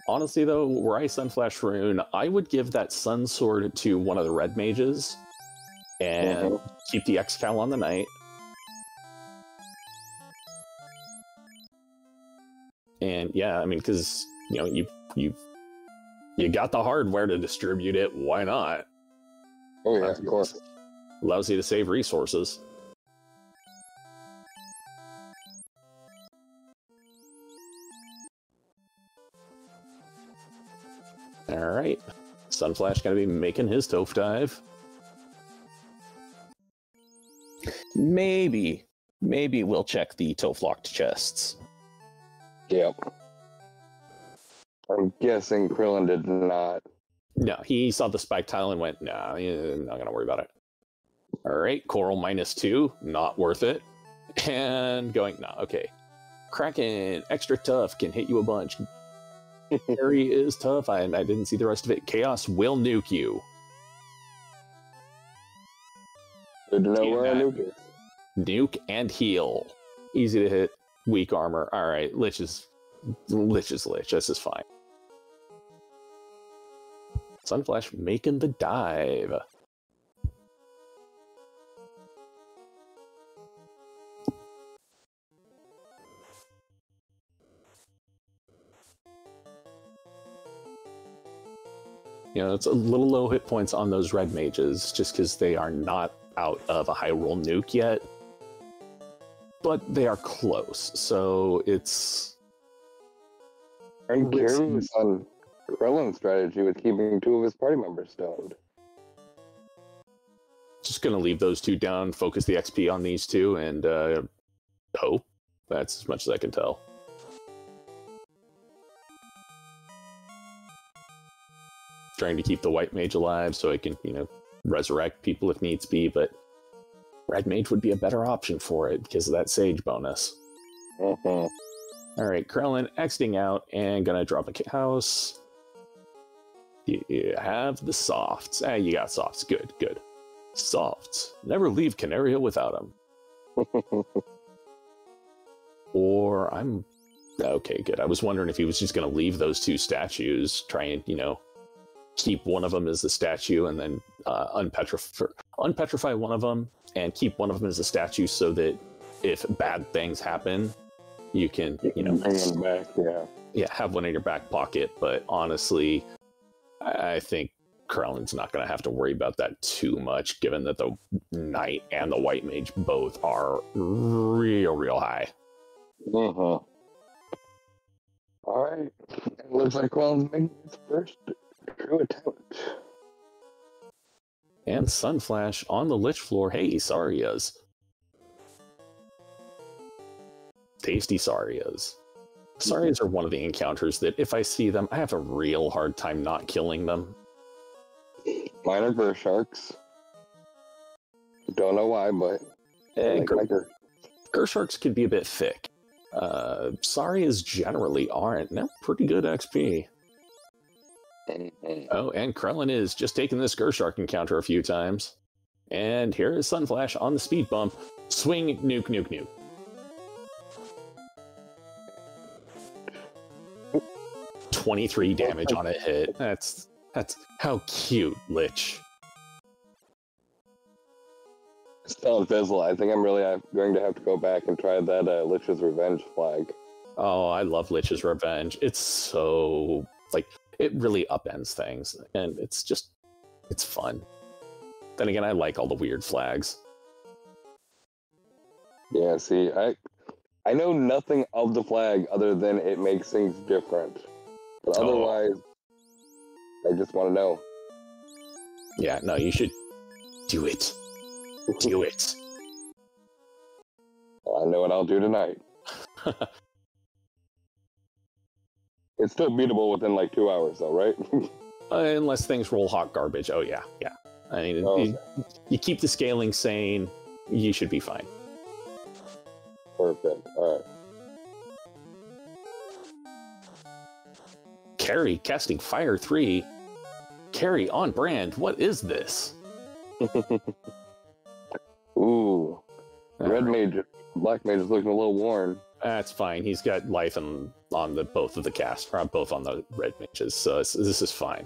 Honestly, though, were I SunflashRune, I would give that Sun Sword to one of the red mages and keep the X-Cal on the knight. And yeah, I mean, because you know you got the hardware to distribute it. Why not? Oh yeah, of course. Allows you to save resources. Alright. Sunflash gonna be making his Toph dive. Maybe we'll check the Toph locked chests. Yep. I'm guessing Krillin did not. No, he saw the spike tile and went, nah, not gonna worry about it. Alright, Coral -2, not worth it. And going, nah, okay. Kraken, extra tough, can hit you a bunch. Harry is tough. I didn't see the rest of it. Chaos will nuke you. Good to know where a nuke is. Nuke and heal. Easy to hit. Weak armor. Alright, Lich is Lich. This is fine. Sunflash making the dive. You know, it's a little low hit points on those red mages, just because they are not out of a high roll nuke yet. But they are close, so it's... I'm curious on Krillin's strategy with keeping 2 of his party members stoned. Just gonna leave those 2 down, focus the XP on these 2, and hope. That's as much as I can tell. Trying to keep the white mage alive so I can, you know, resurrect people if needs be, but red mage would be a better option for it because of that sage bonus. Alright, Krelen exiting out and gonna drop a house. You have the softs. You got softs. Good. Softs. Never leave Canaria without them. Or okay, good. I was wondering if he was just gonna leave those 2 statues, try and, you know, keep one of them as a statue, and then unpetrify one of them, and keep one of them as a statue, so that if bad things happen, you can, you know, bring them back. Yeah, have one in your back pocket. But honestly, I think Krelen's not going to have to worry about that too much, given that the Knight and the White Mage both are real high. All right. It looks like Krelen's making his first true attempt. And Sunflash on the Lich floor. Hey, Sarias. Tasty Sarias. Sarias are one of the encounters that if I see them, I have a real hard time not killing them. Mine are Gersharks. Don't know why, but Gersharks can be a bit thick. Sarias generally aren't, and they're pretty good XP. Oh, and Krelen is just taking this Gershark encounter a few times. And here is Sunflash on the speed bump. Swing, nuke, nuke, nuke. 23 damage on a hit. That's how cute, Lich. Still Fizzle. I think I'm really going to have to go back and try that Lich's Revenge flag. Oh, I love Lich's Revenge. It's so, like, it really upends things, and it's fun. Then again, I like all the weird flags. Yeah, see, I know nothing of the flag other than it makes things different. But otherwise, I just want to know. Yeah, no, you should do it. Do it. Well, I know what I'll do tonight. It's still beatable within like 2 hours, though, right? Unless things roll hot garbage. Oh, yeah. I mean, you keep the scaling sane, you should be fine. Perfect. All right. Carrie casting Fire 3. Carrie on brand. What is this? Ooh. Red Mage, Black Mage is looking a little worn. That's fine. He's got life on both of the cast, or both on the Red Mages, so this is fine.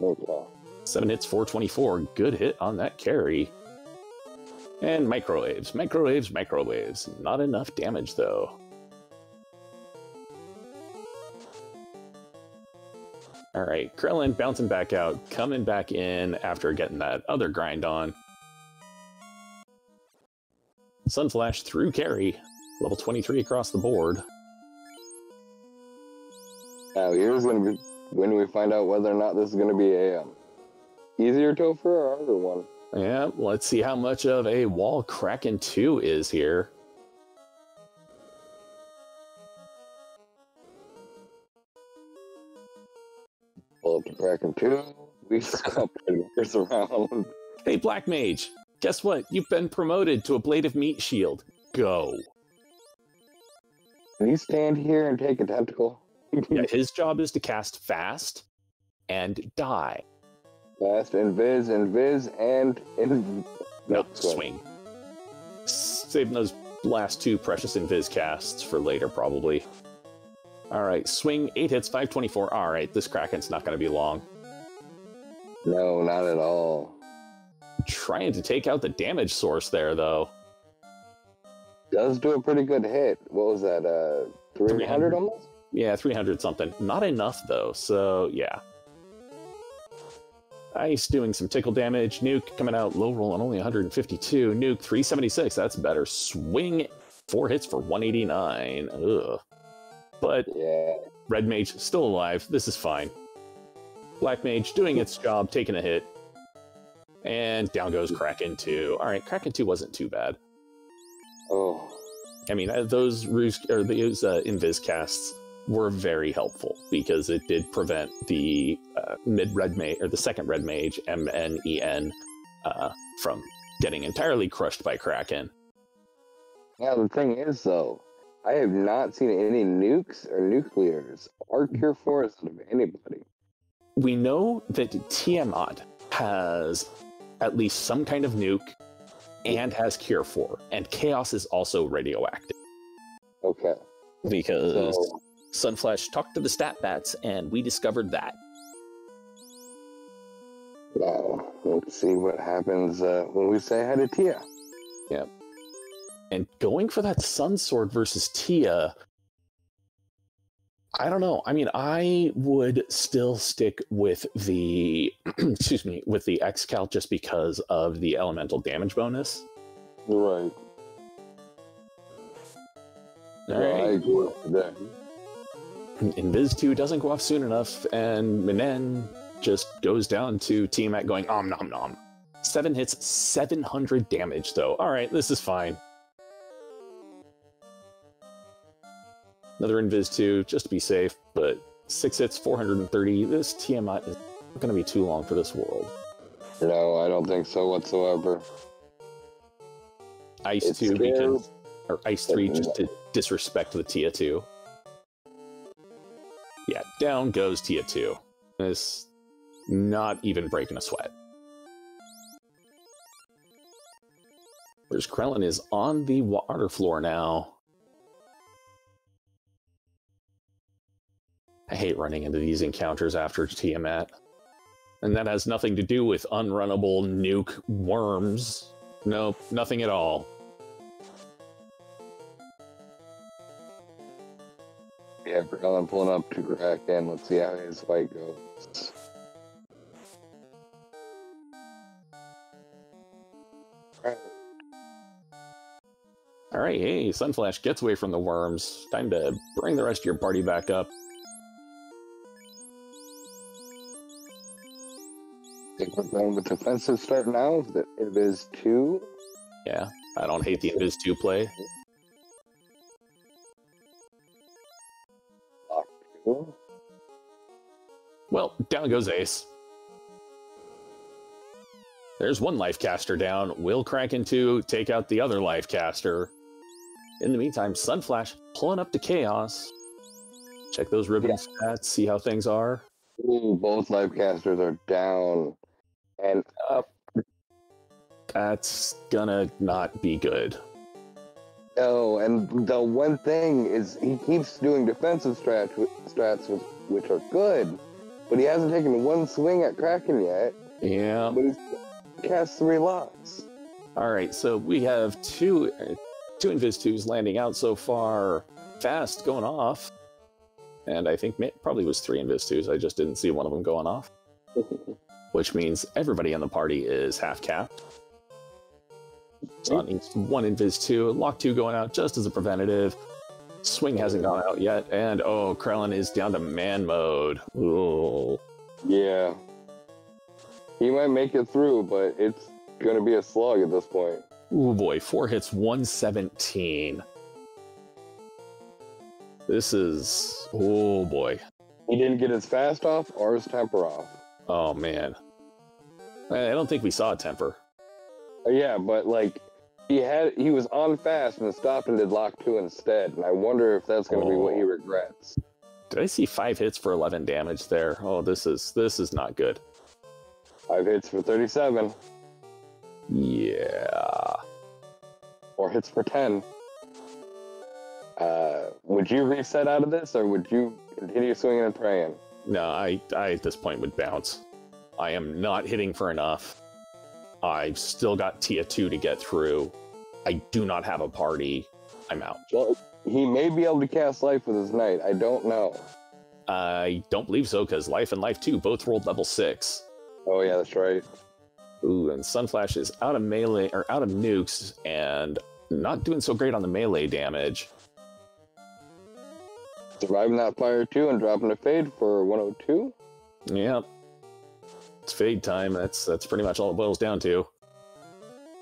Okay. 7 hits, 424. Good hit on that Carrie. And microwaves. Not enough damage, though. Alright, Krelen bouncing back out, coming back in after getting that other grind on. Sunflash through Carrie. Level 23 across the board. Now, here's going to be when we find out whether or not this is going to be a easier Topher or a harder one. Yeah, let's see how much of a wall Kraken 2 is here. Pull up to Kraken 2. We stop the first round. Hey, Black Mage, guess what? You've been promoted to a Blade of Meat shield. Go. Can you stand here and take a tentacle? Yeah, his job is to cast fast and die. Fast, invis, and No, swing. Saving those last 2 precious invis casts for later, probably. Alright, swing, 8 hits, 524. Alright, this Kraken's not going to be long. No, not at all. Trying to take out the damage source there, though. Does do a pretty good hit. What was that, 300 almost? Yeah, 300 something. Not enough, though, so yeah. Ice doing some tickle damage. Nuke coming out low roll on only 152. Nuke 376. That's better. Swing 4 hits for 189. Ugh. But yeah. Red Mage still alive. This is fine. Black Mage doing its job, taking a hit. And down goes Kraken 2. Alright, Kraken 2 wasn't too bad. Oh. I mean, those invis casts were very helpful because it did prevent the mid-red mage, or the second red mage, MNEN, from getting entirely crushed by Kraken. Yeah, the thing is, though, I have not seen any nukes or nuclears or Cure Force out of anybody. We know that Tiamat has at least some kind of nuke and has Cure 4, and Chaos is also radioactive. Okay. Because Sunflash talked to the stat bats, and we discovered that. Now, let's see what happens when we say hi to Tia. Yep. And going for that Sun Sword versus Tia, I don't know. I mean, I would still stick with the, excuse me, with the X-Cal just because of the elemental damage bonus. Right. All right. I agree with that. Invis 2 doesn't go off soon enough, and Minen just goes down to Tiamat going, nom nom nom. 7 hits, 700 damage, though. All right, this is fine. Another Invis 2, just to be safe, but 6 hits, 430. This Tiamat is not going to be too long for this world. No, I don't think so whatsoever. Ice It's 2, scary. because, or Ice 3, just to disrespect the Tia 2. Yeah, down goes Tia 2. It's not even breaking a sweat. Whereas Krelen is on the water floor now. I hate running into these encounters after Tiamat. And that has nothing to do with unrunnable nuke worms. Nope, nothing at all. Yeah, Krelen pulling up to Kraken. Let's see how his fight goes. Alright, hey, Sunflash gets away from the worms. Time to bring the rest of your party back up. I think we're going with defensive start now. The Invis 2. Yeah, I don't hate the Invis 2 play. Lock 2. Well, down goes Ace. There's one life caster down. Will Kraken 2 take out the other life caster? In the meantime, Sunflash pulling up to Chaos. Check those ribbon stats, see how things are. Ooh, both life casters are down. And up. That's gonna not be good. No, and the one thing is he keeps doing defensive strats which are good, but he hasn't taken one swing at Kraken yet. Yeah. But he's cast 3 locks. Alright, so we have two Invis 2s landing out so far. Fast going off. And I think probably was 3 Invis 2s. I just didn't see one of them going off. Which means everybody in the party is half capped. So that means 1 Invis 2. Lock 2 going out just as a preventative. Swing hasn't gone out yet. And oh, Krelen is down to man mode. Ooh. Yeah. He might make it through, but it's going to be a slog at this point. Ooh boy, 4 hits, 117. This is... oh boy. He didn't get his fast off or his temper off. Oh man. I don't think we saw a temper. Yeah, but like he was on fast and stopped and did lock 2 instead, and I wonder if that's going to be what he regrets. Did I see 5 hits for 11 damage there? Oh, this is not good. 5 hits for 37. Yeah. 4 hits for 10. Would you reset out of this, or would you continue swinging and praying? No, I at this point would bounce. I am not hitting for enough. I've still got Tia 2 to get through. I do not have a party. I'm out. Well, he may be able to cast Life with his Knight. I don't know. I don't believe so, because Life and Life 2 both rolled level 6. Oh, yeah, that's right. Ooh, and Sunflash is out of melee, or out of nukes, and not doing so great on the melee damage. Surviving that fire, too, and dropping a Fade for 102. Yep. It's Fade time. That's pretty much all it boils down to.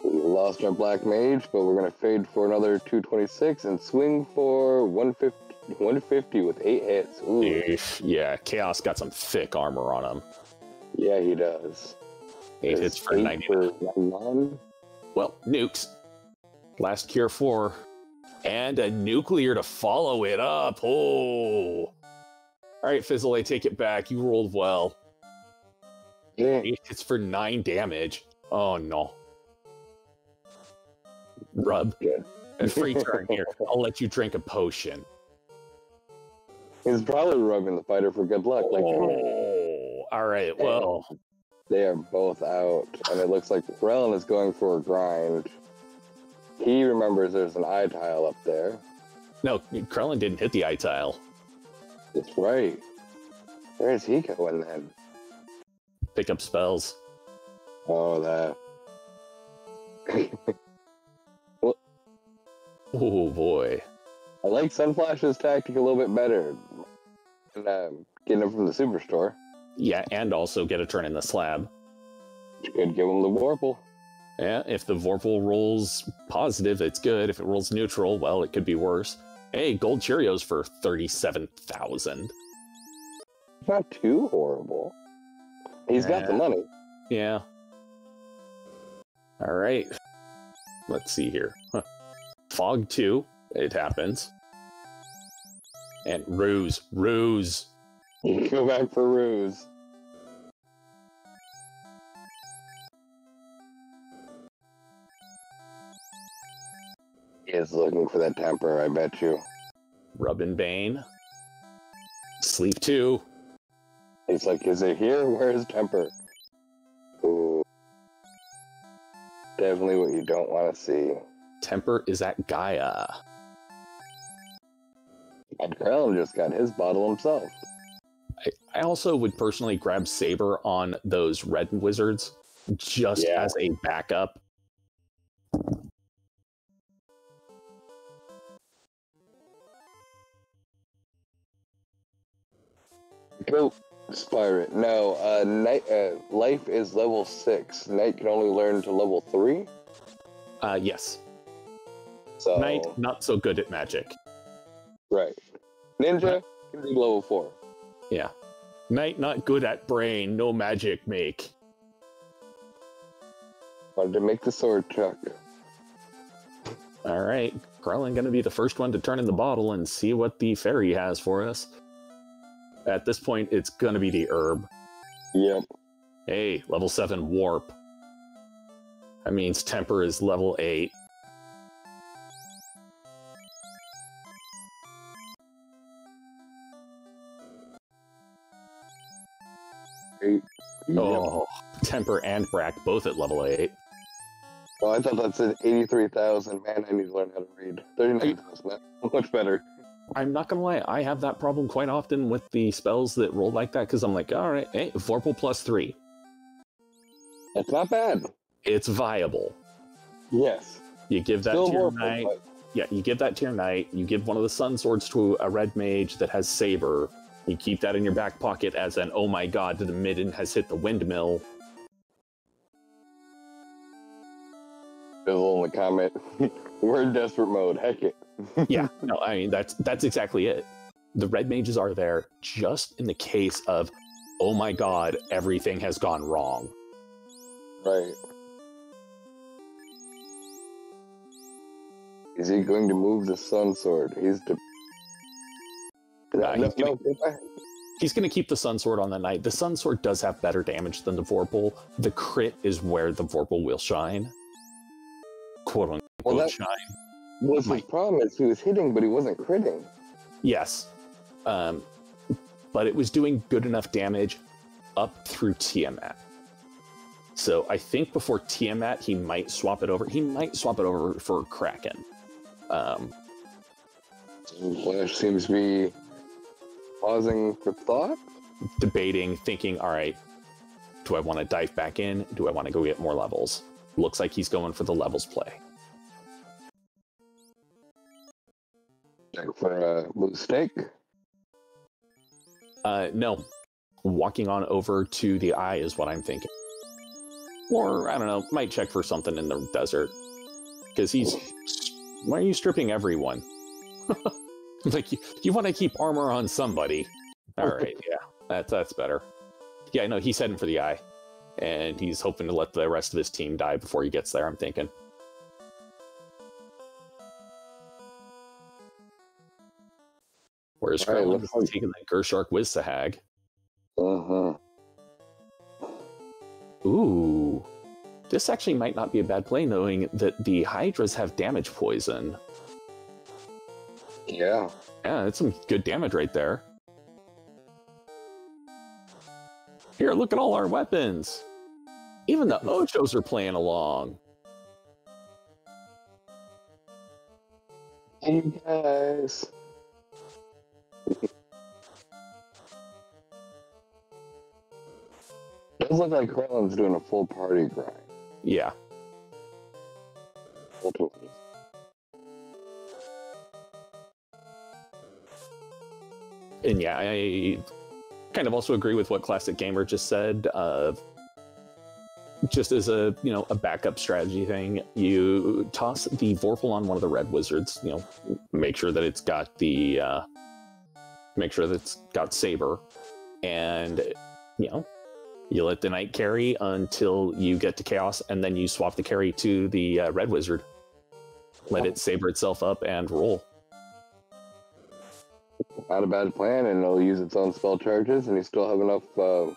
We lost our Black Mage, but we're going to Fade for another 226 and swing for 150 with 8 hits. Ooh. Yeah, Chaos got some thick armor on him. Yeah, he does. 8 hits for 99. Well, nukes. Last Cure 4. And a nuclear to follow it up. Oh. All right, Fizzle, I take it back. You rolled well. Yeah. 8 hits for 9 damage. Oh, no. Rub. Good. A free turn here. I'll let you drink a potion. He's probably rubbing the fighter for good luck. Like, oh, all right. Well, They are both out, and it looks like Krelen is going for a grind. He remembers there's an eye tile up there. No, Krelen didn't hit the eye tile. That's right. Where is he going then? Pick up spells. Oh, that. Well, Oh boy. I like Sunflash's tactic a little bit better. And, getting him from the superstore. Yeah, and also get a turn in the slab. You could give him the Vorpal. Yeah, if the Vorpal rolls positive, it's good. If it rolls neutral, well, it could be worse. Hey, gold Cheerios for 37,000. It's not too horrible. He's got the money. Yeah. All right. Let's see here. Huh. Fog 2. It happens. And Ruse. Ruse. Go back for Ruse. He is looking for that temper, I bet you. Rubbin Bane. Sleep 2. He's like, is it here? Where's temper? Ooh. Definitely what you don't want to see. Temper is at Gaia. And Krelen just got his bottle himself. I also would personally grab Saber on those red wizards just as a backup. Go, Spirate. No, Night. Life is level 6. Knight can only learn to level 3. Yes. So Knight, not so good at magic. Right. Ninja can be level 4. Yeah. Knight, not good at brain, no magic make. Wanted to make the sword chuck. Alright, Krelen gonna be the first one to turn in the bottle and see what the fairy has for us. At this point, it's gonna be the herb. Yep. Hey, level 7 warp. That means temper is level 8. Oh, temper and Brack both at level 8. Oh, I thought that said 83,000. Man, I need to learn how to read. 39,000. Much better. I'm not gonna lie, I have that problem quite often with the spells that roll like that, because I'm like, alright, hey, Vorpal plus 3. That's not bad. It's viable. Yes. You give that Still to your Vorpal, knight. but Yeah, you give that to your knight, you give one of the Sun Swords to a red mage that has Saber, you keep that in your back pocket as an, oh my god, the midden has hit the windmill. Bizzle in the comment. We're in desperate mode. Heck it. Yeah, no, I mean, that's exactly it. The red mages are there just in the case of, oh my god, everything has gone wrong. Right. Is he going to move the Sun Sword? He's He's going to keep the Sun Sword on the knight. The Sun Sword does have better damage than the Vorpal. The crit is where the Vorpal will shine. Quote unquote shine. Was his problem is he was hitting, but he wasn't critting. Yes. But it was doing good enough damage up through Tiamat. So I think before Tiamat, he might swap it over. He might swap it over for Kraken. Flash seems to be pausing for thought. Debating, thinking, all right, do I want to dive back in? Do I want to go get more levels? Looks like he's going for the levels play. Check for a blue stake. No. Walking on over to the eye is what I'm thinking. Or, I don't know, might check for something in the desert. Because he's... Why are you stripping everyone? Like, you want to keep armor on somebody. Alright, yeah, that's better. Yeah, no, he's heading for the eye. And he's hoping to let the rest of his team die before he gets there, I'm thinking. Whereas Krelen is taking that Gershark Wiz-Sahag. Uh-huh. Ooh. This actually might not be a bad play, knowing that the Hydras have damage poison. Yeah. Yeah, that's some good damage right there. Here, look at all our weapons! Even the Ochos are playing along. Hey guys. Does look like Krelen's doing a full party grind. Yeah. Ultimately. And yeah, I kind of also agree with what Classic Gamer just said. Just as a a backup strategy thing, you toss the Vorpal on one of the red wizards. Make sure that it's got the Saber, and you let the knight carry until you get to chaos, and then you swap the carry to the red wizard. Let it saber itself up and roll. Not a bad plan, and it'll use its own spell charges, and you still have enough to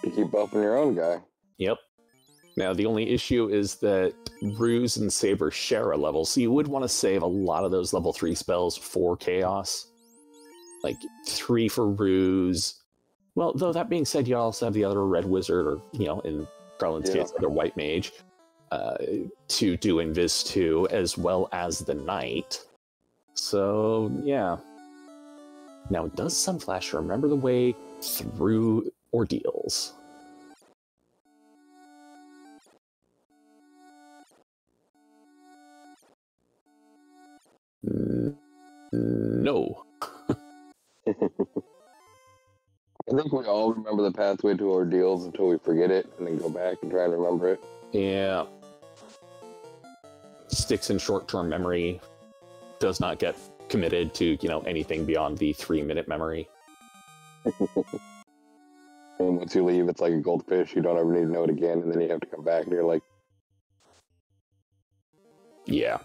keep buffing your own guy. Yep. Now, the only issue is that Ruse and Saber share a level, so you would want to save a lot of those level 3 spells for Chaos. Like, 3 for Ruse. Well, though, that being said, you also have the other Red Wizard, or, in Krelen's case, the other White Mage, to do Invis 2, as well as the Knight. So, yeah. Now, does Sunflash remember the way through ordeals? No. I think we all remember the pathway to ordeals until we forget it, and then go back and try and remember it. Yeah. Sticks in short-term memory. Does not get committed to, anything beyond the 3-minute memory. And once you leave, it's like a goldfish. You don't ever need to know it again, and then you have to come back, and you're like... Yeah.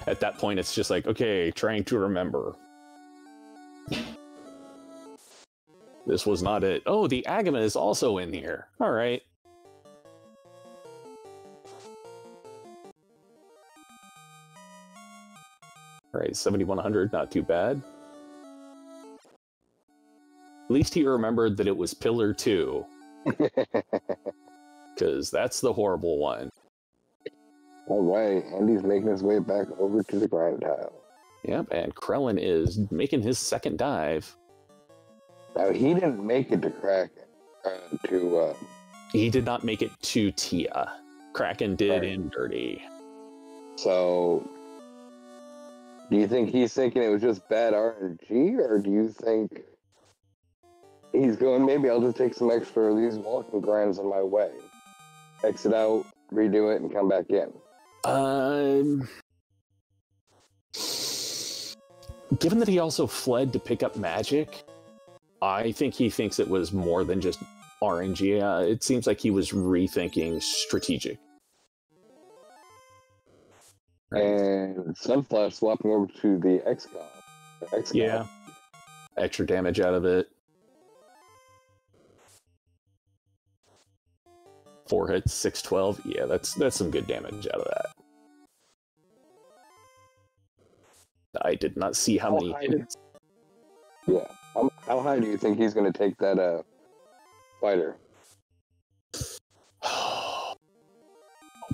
At that point, it's just like, okay, trying to remember. This was not it. Oh, the Agama is also in here. All right. All right, 7,100, not too bad. At least he remembered that it was Pillar 2. Because that's the horrible one. All right, Andy's making his way back over to the grind tile. Yep, and Krelen is making his second dive. Now, he didn't make it to Kraken. He did not make it to Tia. Kraken did Right. in Dirty. So, do you think he's thinking it was just bad RNG, or do you think he's going, maybe I'll just take some extra of these walking grinds on my way, exit out, redo it, and come back in? Given that he also fled to pick up magic, I think he thinks it was more than just RNG. It seems like he was rethinking strategic. Right. And Sunflash swapping over to the XCOM. Yeah. Extra damage out of it. 4 hits, 612. Yeah, that's some good damage out of that. I did not see how many hits. Yeah. How high do you think he's going to take that fighter?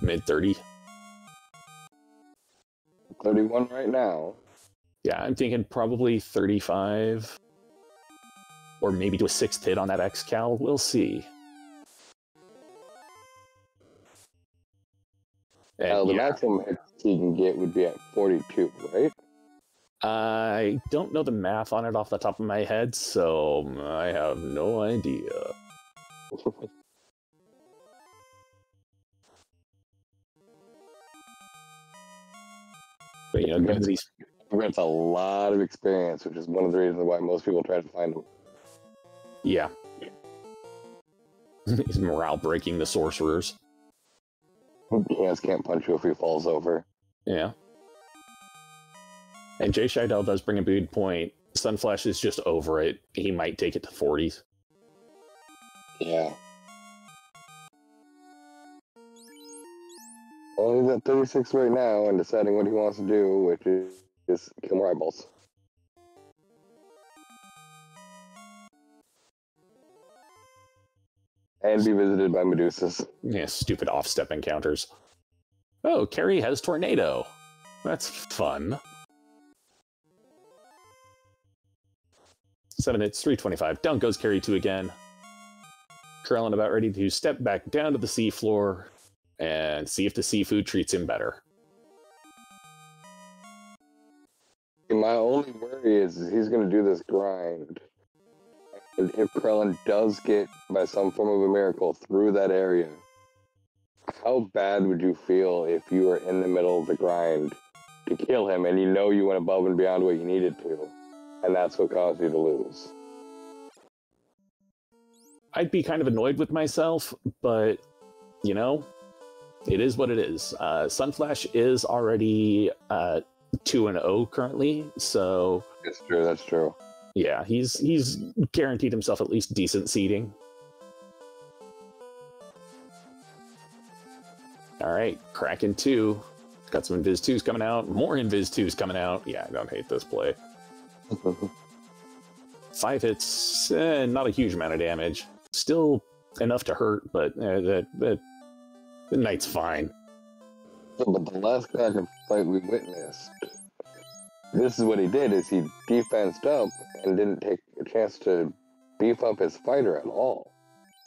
Mid 30. 31 right now. Yeah, I'm thinking probably 35. Or maybe do a 6th hit on that X-Cal. We'll see. And the maximum hits he can get would be at 42, right? I don't know the math on it off the top of my head, so I have no idea. But, That's a lot of experience, which is one of the reasons why most people try to find him. Yeah. He's morale breaking the sorcerers. Yes, can't punch you if he falls over. Yeah. And Jay Scheidel does bring a good point. Sunflash is just over it. He might take it to 40s. Yeah. Well, he's at 36 right now and deciding what he wants to do, which is kill more eyeballs. And be visited by Medusas. Yeah, stupid off-step encounters. Oh, Carrie has Tornado. That's fun. 7 hits, 325. Down goes Carrie 2 again. Krelen about ready to step back down to the seafloor and see if the seafood treats him better. My only worry is he's going to do this grind. And if Krelen does get, by some form of a miracle, through that area, how bad would you feel if you were in the middle of the grind to kill him and you know you went above and beyond what you needed to, and that's what caused you to lose? I'd be kind of annoyed with myself, but, you know, it is what it is. Sunflash is already 2-0 currently, so... That's true, that's true. Yeah, he's guaranteed himself at least decent seeding. Alright, Kraken 2. Got some Invis 2s coming out. More Invis 2s coming out. Yeah, I don't hate this play. 5 hits, not a huge amount of damage. Still enough to hurt, but the Knight's fine. But the last Kraken fight we witnessed, this is what he did, is he defensed up and didn't take a chance to beef up his fighter at all.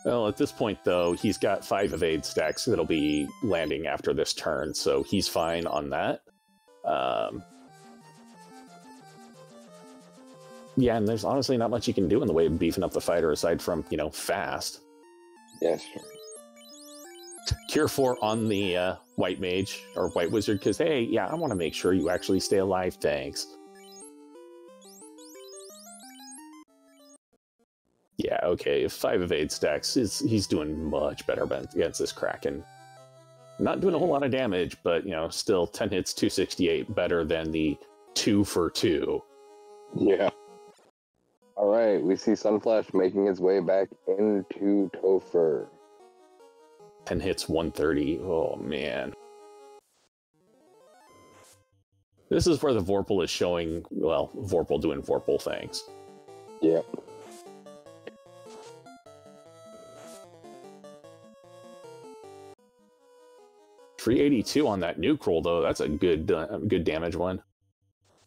Well, at this point, though, he's got 5 evade stacks that'll be landing after this turn, so he's fine on that. Yeah, and there's honestly not much you can do in the way of beefing up the fighter aside from, you know, fast. Yes, sure. Cure 4 on the White Mage, or White Wizard, because, hey, yeah, I want to make sure you actually stay alive, thanks. Yeah, okay, 5 evade stacks, he's doing much better against this Kraken. Not doing a whole lot of damage, but, you know, still 10 hits, 268, better than the 2 for 2. Yeah. Alright, we see Sunflash making his way back into Topher. 10 hits, 130. Oh, man. This is where the Vorpal is showing, well, Vorpal doing Vorpal things. Yep. .382 on that nuke roll, though. That's a good damage one.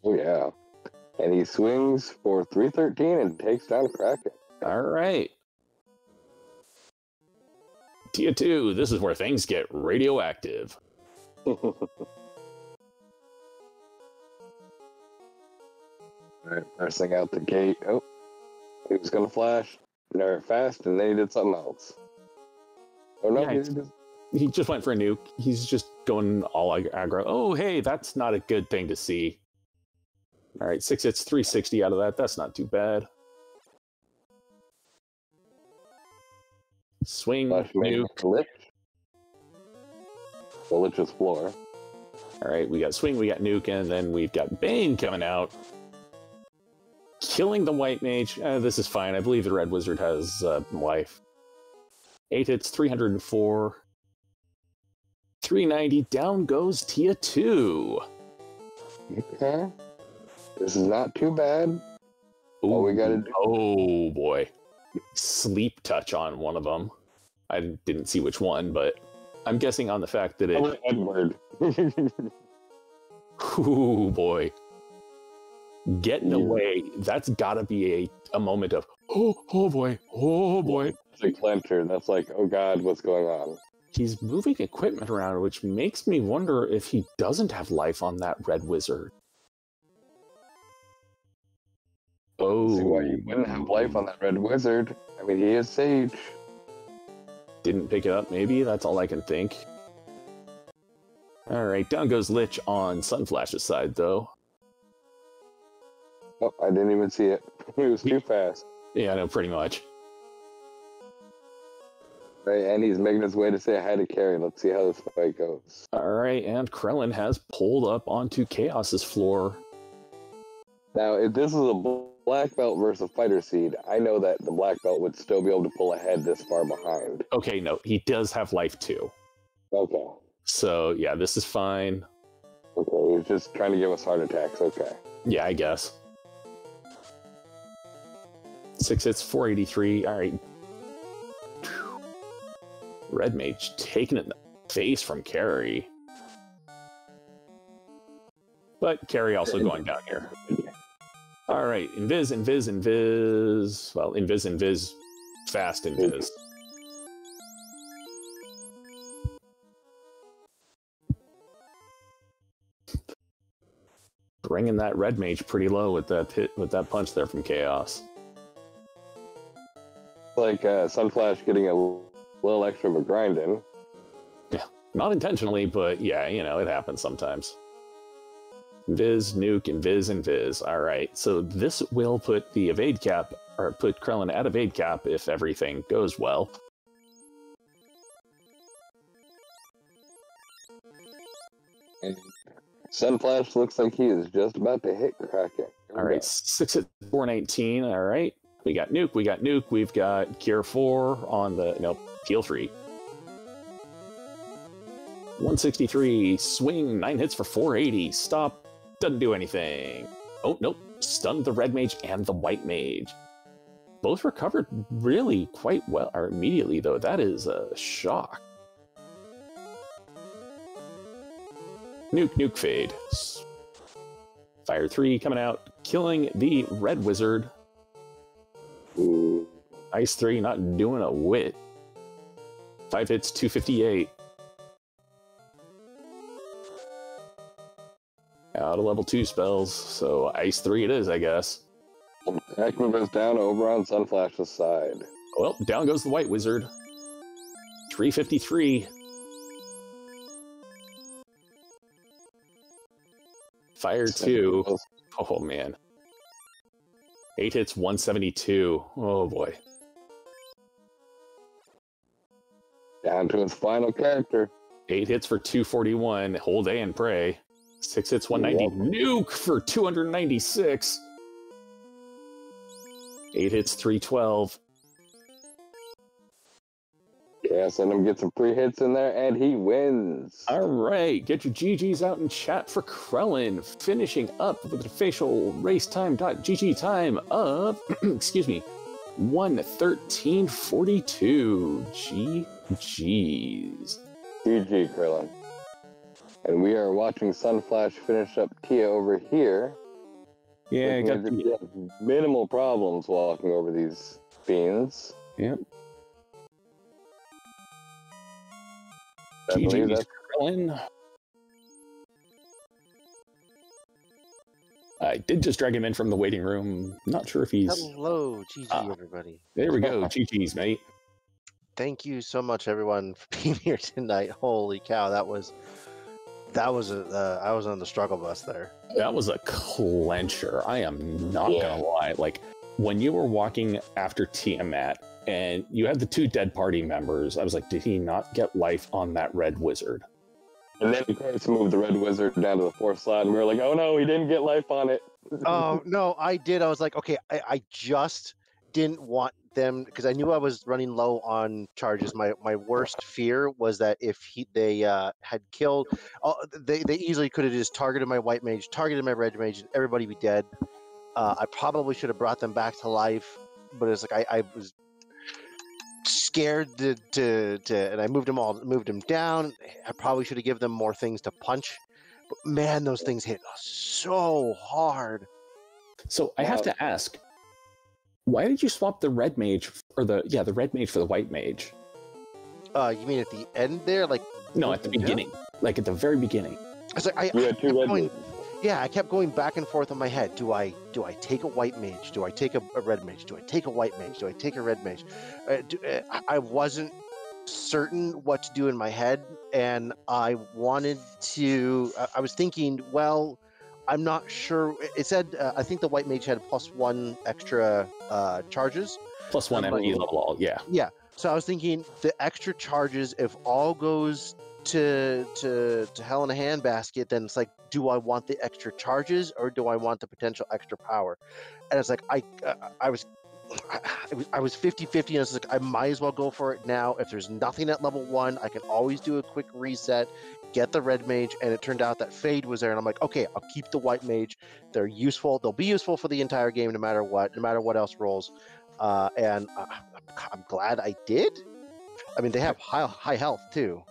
Oh, yeah. And he swings for 313 and takes down Kraken. All right. Tier 2, this is where things get radioactive. Alright, pressing out the gate. Oh, he was going to flash. Nerf fast, and then he did something else. Oh, no, Yeah, he just went for a nuke. He's just going all aggro. Oh, hey, that's not a good thing to see. All right, 6 hits, 360 out of that. That's not too bad. Swing, nuke. Lich. The Lich is floor. All right, we got swing, we got nuke, and then we've got Bane coming out. Killing the White Mage. This is fine. I believe the Red Wizard has life. 8 hits, 304. 390. Down goes Tia 2. Okay. This is not too bad. Ooh, all we gotta do. Oh, boy. Sleep touch on one of them. I didn't see which one, but I'm guessing on the fact that it... Edward. Ooh, boy. Getting away, that's gotta be a moment of, oh boy, oh boy. It's a clencher. That's like, oh god, what's going on? He's moving equipment around, which makes me wonder if he doesn't have life on that Red Wizard. Oh. See why you wouldn't have life on that Red Wizard. I mean, he is Sage. Didn't pick it up, maybe? That's all I can think. Alright, down goes Lich on Sunflash's side, though. Oh, I didn't even see it. It was too fast. Yeah, no, pretty much. Right, and he's making his way to say hi to Carrie. Let's see how this fight goes. Alright, and Krelen has pulled up onto Chaos's floor. Now, if this is a black belt versus a fighter seed, I know that the black belt would still be able to pull ahead this far behind. Okay, no, he does have life too. Okay. So, yeah, this is fine. Okay, he's just trying to give us heart attacks. Okay. Yeah, I guess. 6 hits, 483. All right. Red Mage taking it in the face from Carrie. But Carrie also going down here. All right, invis, invis, invis. Well, invis, invis, fast invis. Bringing that Red Mage pretty low with that hit, with that punch there from Chaos. Like Sunflash getting a little extra of a grind in. Yeah, not intentionally, but yeah, you know, it happens sometimes. Invis, nuke, invis, invis. All right, so this will put the evade cap, or put Krelen at evade cap if everything goes well. And Sunflash looks like he is just about to hit Kraken. All right, 6 hit 419. All right, we got nuke, we got nuke, we've got Cure 4 on the, nope, heal 3. 163, swing, 9 hits for 480, stop. Doesn't do anything. Oh, nope. Stunned the Red Mage and the White Mage. Both recovered really quite well, or immediately, though. That is a shock. Nuke, nuke, fade. Fire 3 coming out, killing the Red Wizard. Ooh. Ice 3 not doing a whit. 5 hits, 258. Out of level 2 spells, so Ice 3 it is, I guess. Kraken goes down over on Sunflash's side. Well, down goes the White Wizard. 353. Fire 2. Oh, man. 8 hits, 172. Oh, boy. Down to his final character. 8 hits for 241. Hold A and pray. 6 hits, 190. Yep. Nuke for 296. 8 hits, 312. Yeah, send him get some free hits in there, and he wins. All right, get your GGs out in chat for Krelen, finishing up with the facial race time.gg time of, excuse me, 1:13:42. GGs. GG, Krelen. And we are watching Sunflash finish up Tia over here. Yeah, I got minimal problems walking over these beans. Yep. GG's Krelen. I did just drag him in from the waiting room. Not sure if he's... Hello, GG, everybody. There we go. GG's, mate. Thank you so much, everyone, for being here tonight. Holy cow, I was on the struggle bus there. That was a clencher. I am not gonna lie. Like, when you were walking after Tiamat and you had the 2 dead party members, I was like, did he not get life on that Red Wizard? And then Chris moved the Red Wizard down to the 4th slot, and we were like, oh no, he didn't get life on it. Oh, no, I did. I was like, okay, I just didn't want them, because I knew I was running low on charges. My worst fear was that if they had killed, they easily could have just targeted my White Mage, targeted my Red Mage, and everybody be dead. I probably should have brought them back to life, but it's like I was scared to and I moved them down. I probably should have given them more things to punch, but man, those things hit so hard. So I have to ask, why did you swap the Red Mage or the Red Mage for the White Mage? You mean at the end there, like? No, at the beginning, like at the very beginning. I was like, you had 2 Red Mages. Yeah, I kept going back and forth in my head. Do I take a White Mage? Do I take a Red Mage? Do I take a White Mage? Do I take a Red Mage? I wasn't certain what to do in my head, and I wanted to. I was thinking, well, I'm not sure. It said I think the White Mage had +1 extra charges. +1 ME level all, yeah. Yeah. So I was thinking the extra charges, if all goes to hell in a handbasket, then it's like, do I want the extra charges or do I want the potential extra power? And it's like I was 50-50, and it's like I might as well go for it now. If there's nothing at level 1, I can always do a quick reset, get the Red Mage, and it turned out that Fade was there, and I'm like, okay, I'll keep the White Mage. They're useful. They'll be useful for the entire game, no matter what else rolls. And I'm glad I did. I mean, they have high health too.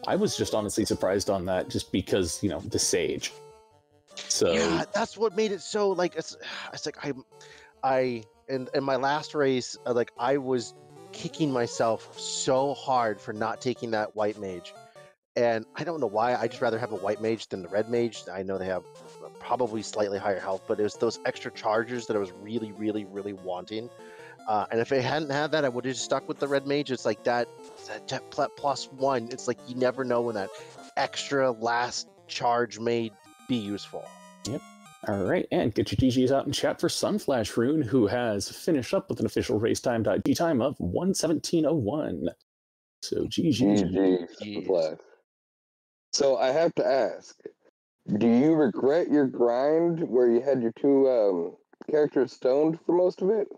I was just honestly surprised on that, just because the sage. So yeah, that's what made it so like it's like I in my last race, like I was kicking myself so hard for not taking that white mage. And I don't know why. I just rather have a white mage than the red mage. I know they have probably slightly higher health, but it was those extra chargers that I was really, really, really wanting. And if I hadn't had that, I would have just stuck with the red mage. It's like that +1. It's like you never know when that extra last charge may be useful. Yep. All right, and get your GGs out in chat for SunflashRune, who has finished up with an official race time of 1:17:01. So GG. Sunflash. So I have to ask, do you regret your grind where you had your two characters stoned for most of it?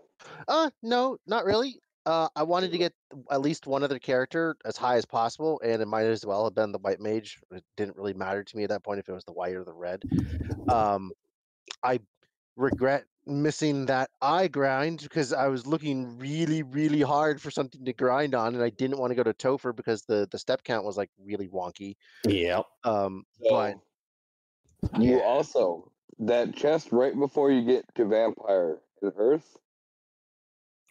No, not really. I wanted to get at least one other character as high as possible, and it might as well have been the white mage. It didn't really matter to me at that point if it was the white or the red. I regret missing that eye grind because I was looking really, really hard for something to grind on, and I didn't want to go to Topher because the step count was like really wonky. Yep. But you also, that chest right before you get to Vampire and Earth.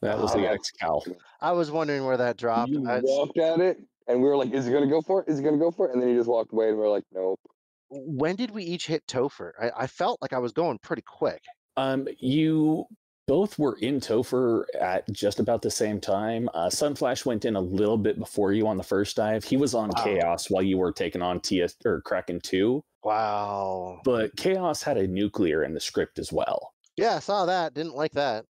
That was the X-Cal. I was wondering where that dropped. You walked at it, and we were like, is he going to go for it? Is he going to go for it? And then he just walked away, and we were like, nope. When did we each hit Topher? I felt like I was going pretty quick. You both were in Topher at just about the same time. Sunflash went in a little bit before you on the first dive. He was on Chaos while you were taking on Kraken 2. Wow. But Chaos had a nuclear in the script as well. Yeah, I saw that. Didn't like that.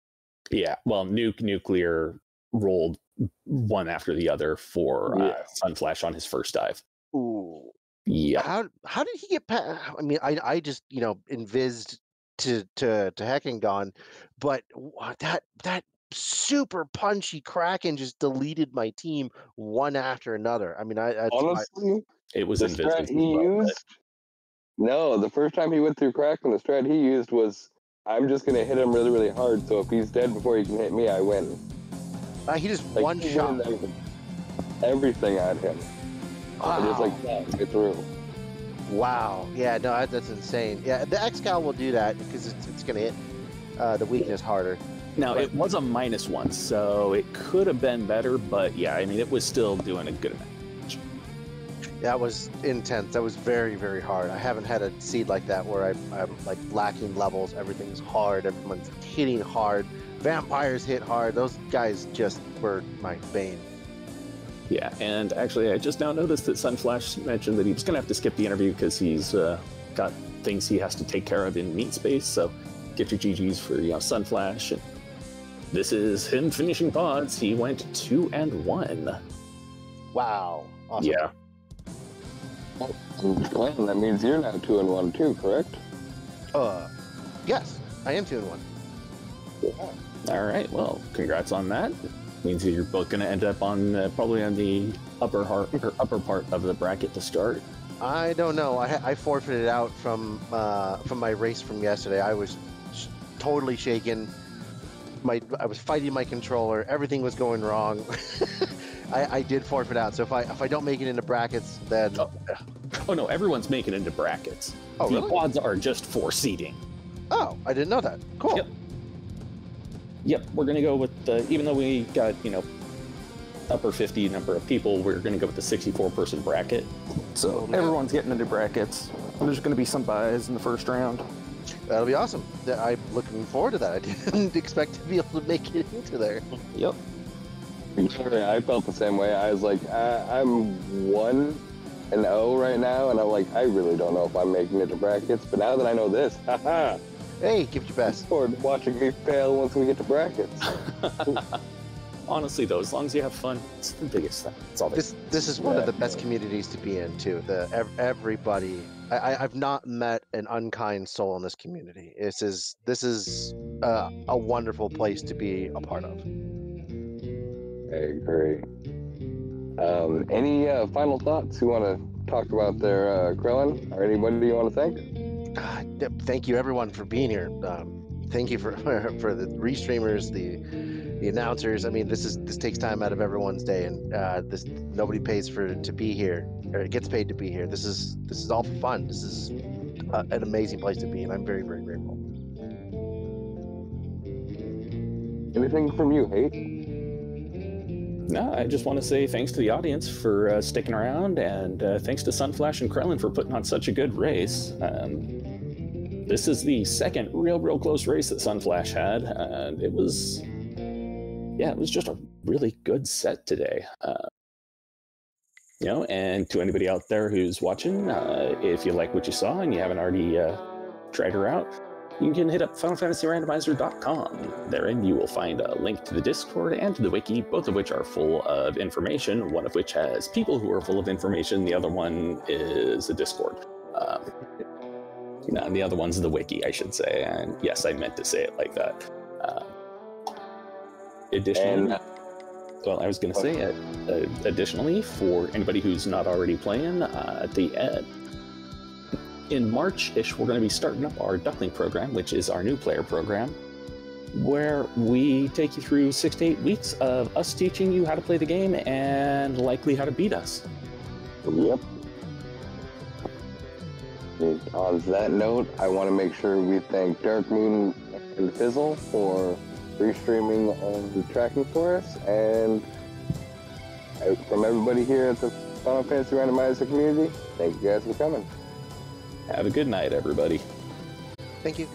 Yeah, well, nuclear rolled one after the other for Sunflash on his first dive. Ooh. Yeah. How did he get past? I mean, I just invised to Heckingon, but that super punchy Kraken just deleted my team one after another. I mean, honestly, it was the strat he used. No, the first time he went through Kraken, the strat he used was, I'm just gonna hit him really, really hard. So if he's dead before he can hit me, I win. He just one shot everything at him. Wow. Just get through. Wow. Yeah, no, that's insane. Yeah, the X-Cal will do that because it's going to hit the weakness harder. Now, it was a -1, so it could have been better, but yeah, I mean, it was still doing a good amount. That was intense. That was very, very hard. I haven't had a seed like that where I'm like lacking levels. Everything's hard. Everyone's hitting hard. Vampires hit hard. Those guys just were my bane. Yeah, and actually, I just now noticed that Sunflash mentioned that he was going to have to skip the interview because he's got things he has to take care of in Meat Space. So get your GGs for Sunflash. And this is him finishing pods. He went 2-1. Wow! Awesome. Yeah. Well, that means you're now 2-1 too, correct? Yes, I am 2-1. Yeah. All right. Well, congrats on that. Means that you're both going to end up on probably on the upper part of the bracket to start. I don't know. I forfeited out from my race from yesterday. I was totally shaken. I was fighting my controller. Everything was going wrong. I did forfeit out. So if I don't make it into brackets, then oh no, everyone's making it into brackets. Oh, the really? pods are just for seeding. Oh, I didn't know that. Cool. Yep, we're going to go with even though we got, upper 50 number of people, we're going to go with the 64-person bracket. So everyone's getting into brackets. There's going to be some buys in the first round. That'll be awesome. I'm looking forward to that. I didn't expect to be able to make it into there. Yep. I felt the same way. I was like, I'm 1-0 right now, and I'm like, I really don't know if I'm making it to brackets. But now that I know this, haha. Hey, give it your best. Look forward to watching me fail once we get to brackets. Honestly, though, as long as you have fun, it's the biggest thing. It's all this is one of the best communities to be in, too. Everybody. I've not met an unkind soul in this community. This is a wonderful place to be a part of. I agree. Any final thoughts you want to talk about there, Krelen? Or anybody you want to thank? Thank you, everyone, for being here. Thank you for the restreamers, the announcers. I mean, this takes time out of everyone's day, and this nobody pays to be here, or it gets paid to be here. This is all for fun. This is an amazing place to be, and I'm very, very grateful. Anything from you, Hate? No, I just want to say thanks to the audience for sticking around, and thanks to Sunflash and Krelen for putting on such a good race. This is the second real close race that Sunflash had, and it was just a really good set today. And to anybody out there who's watching, if you like what you saw and you haven't already tried her out, you can hit up FinalFantasyRandomizer.com. Therein you will find a link to the Discord and to the Wiki, both of which are full of information, one of which has people who are full of information, the other one is a Discord. And the other one's the Wiki, I should say, and yes, I meant to say it like that. Additionally, for anybody who's not already playing, in March-ish, we're going to be starting up our Duckling program, which is our new player program, where we take you through 6 to 8 weeks of us teaching you how to play the game and likely how to beat us. Yep. On that note, I want to make sure we thank Dark Moon and Fizzle for restreaming and tracking for us, and from everybody here at the Final Fantasy Randomizer community, thank you guys for coming. Have a good night, everybody. Thank you.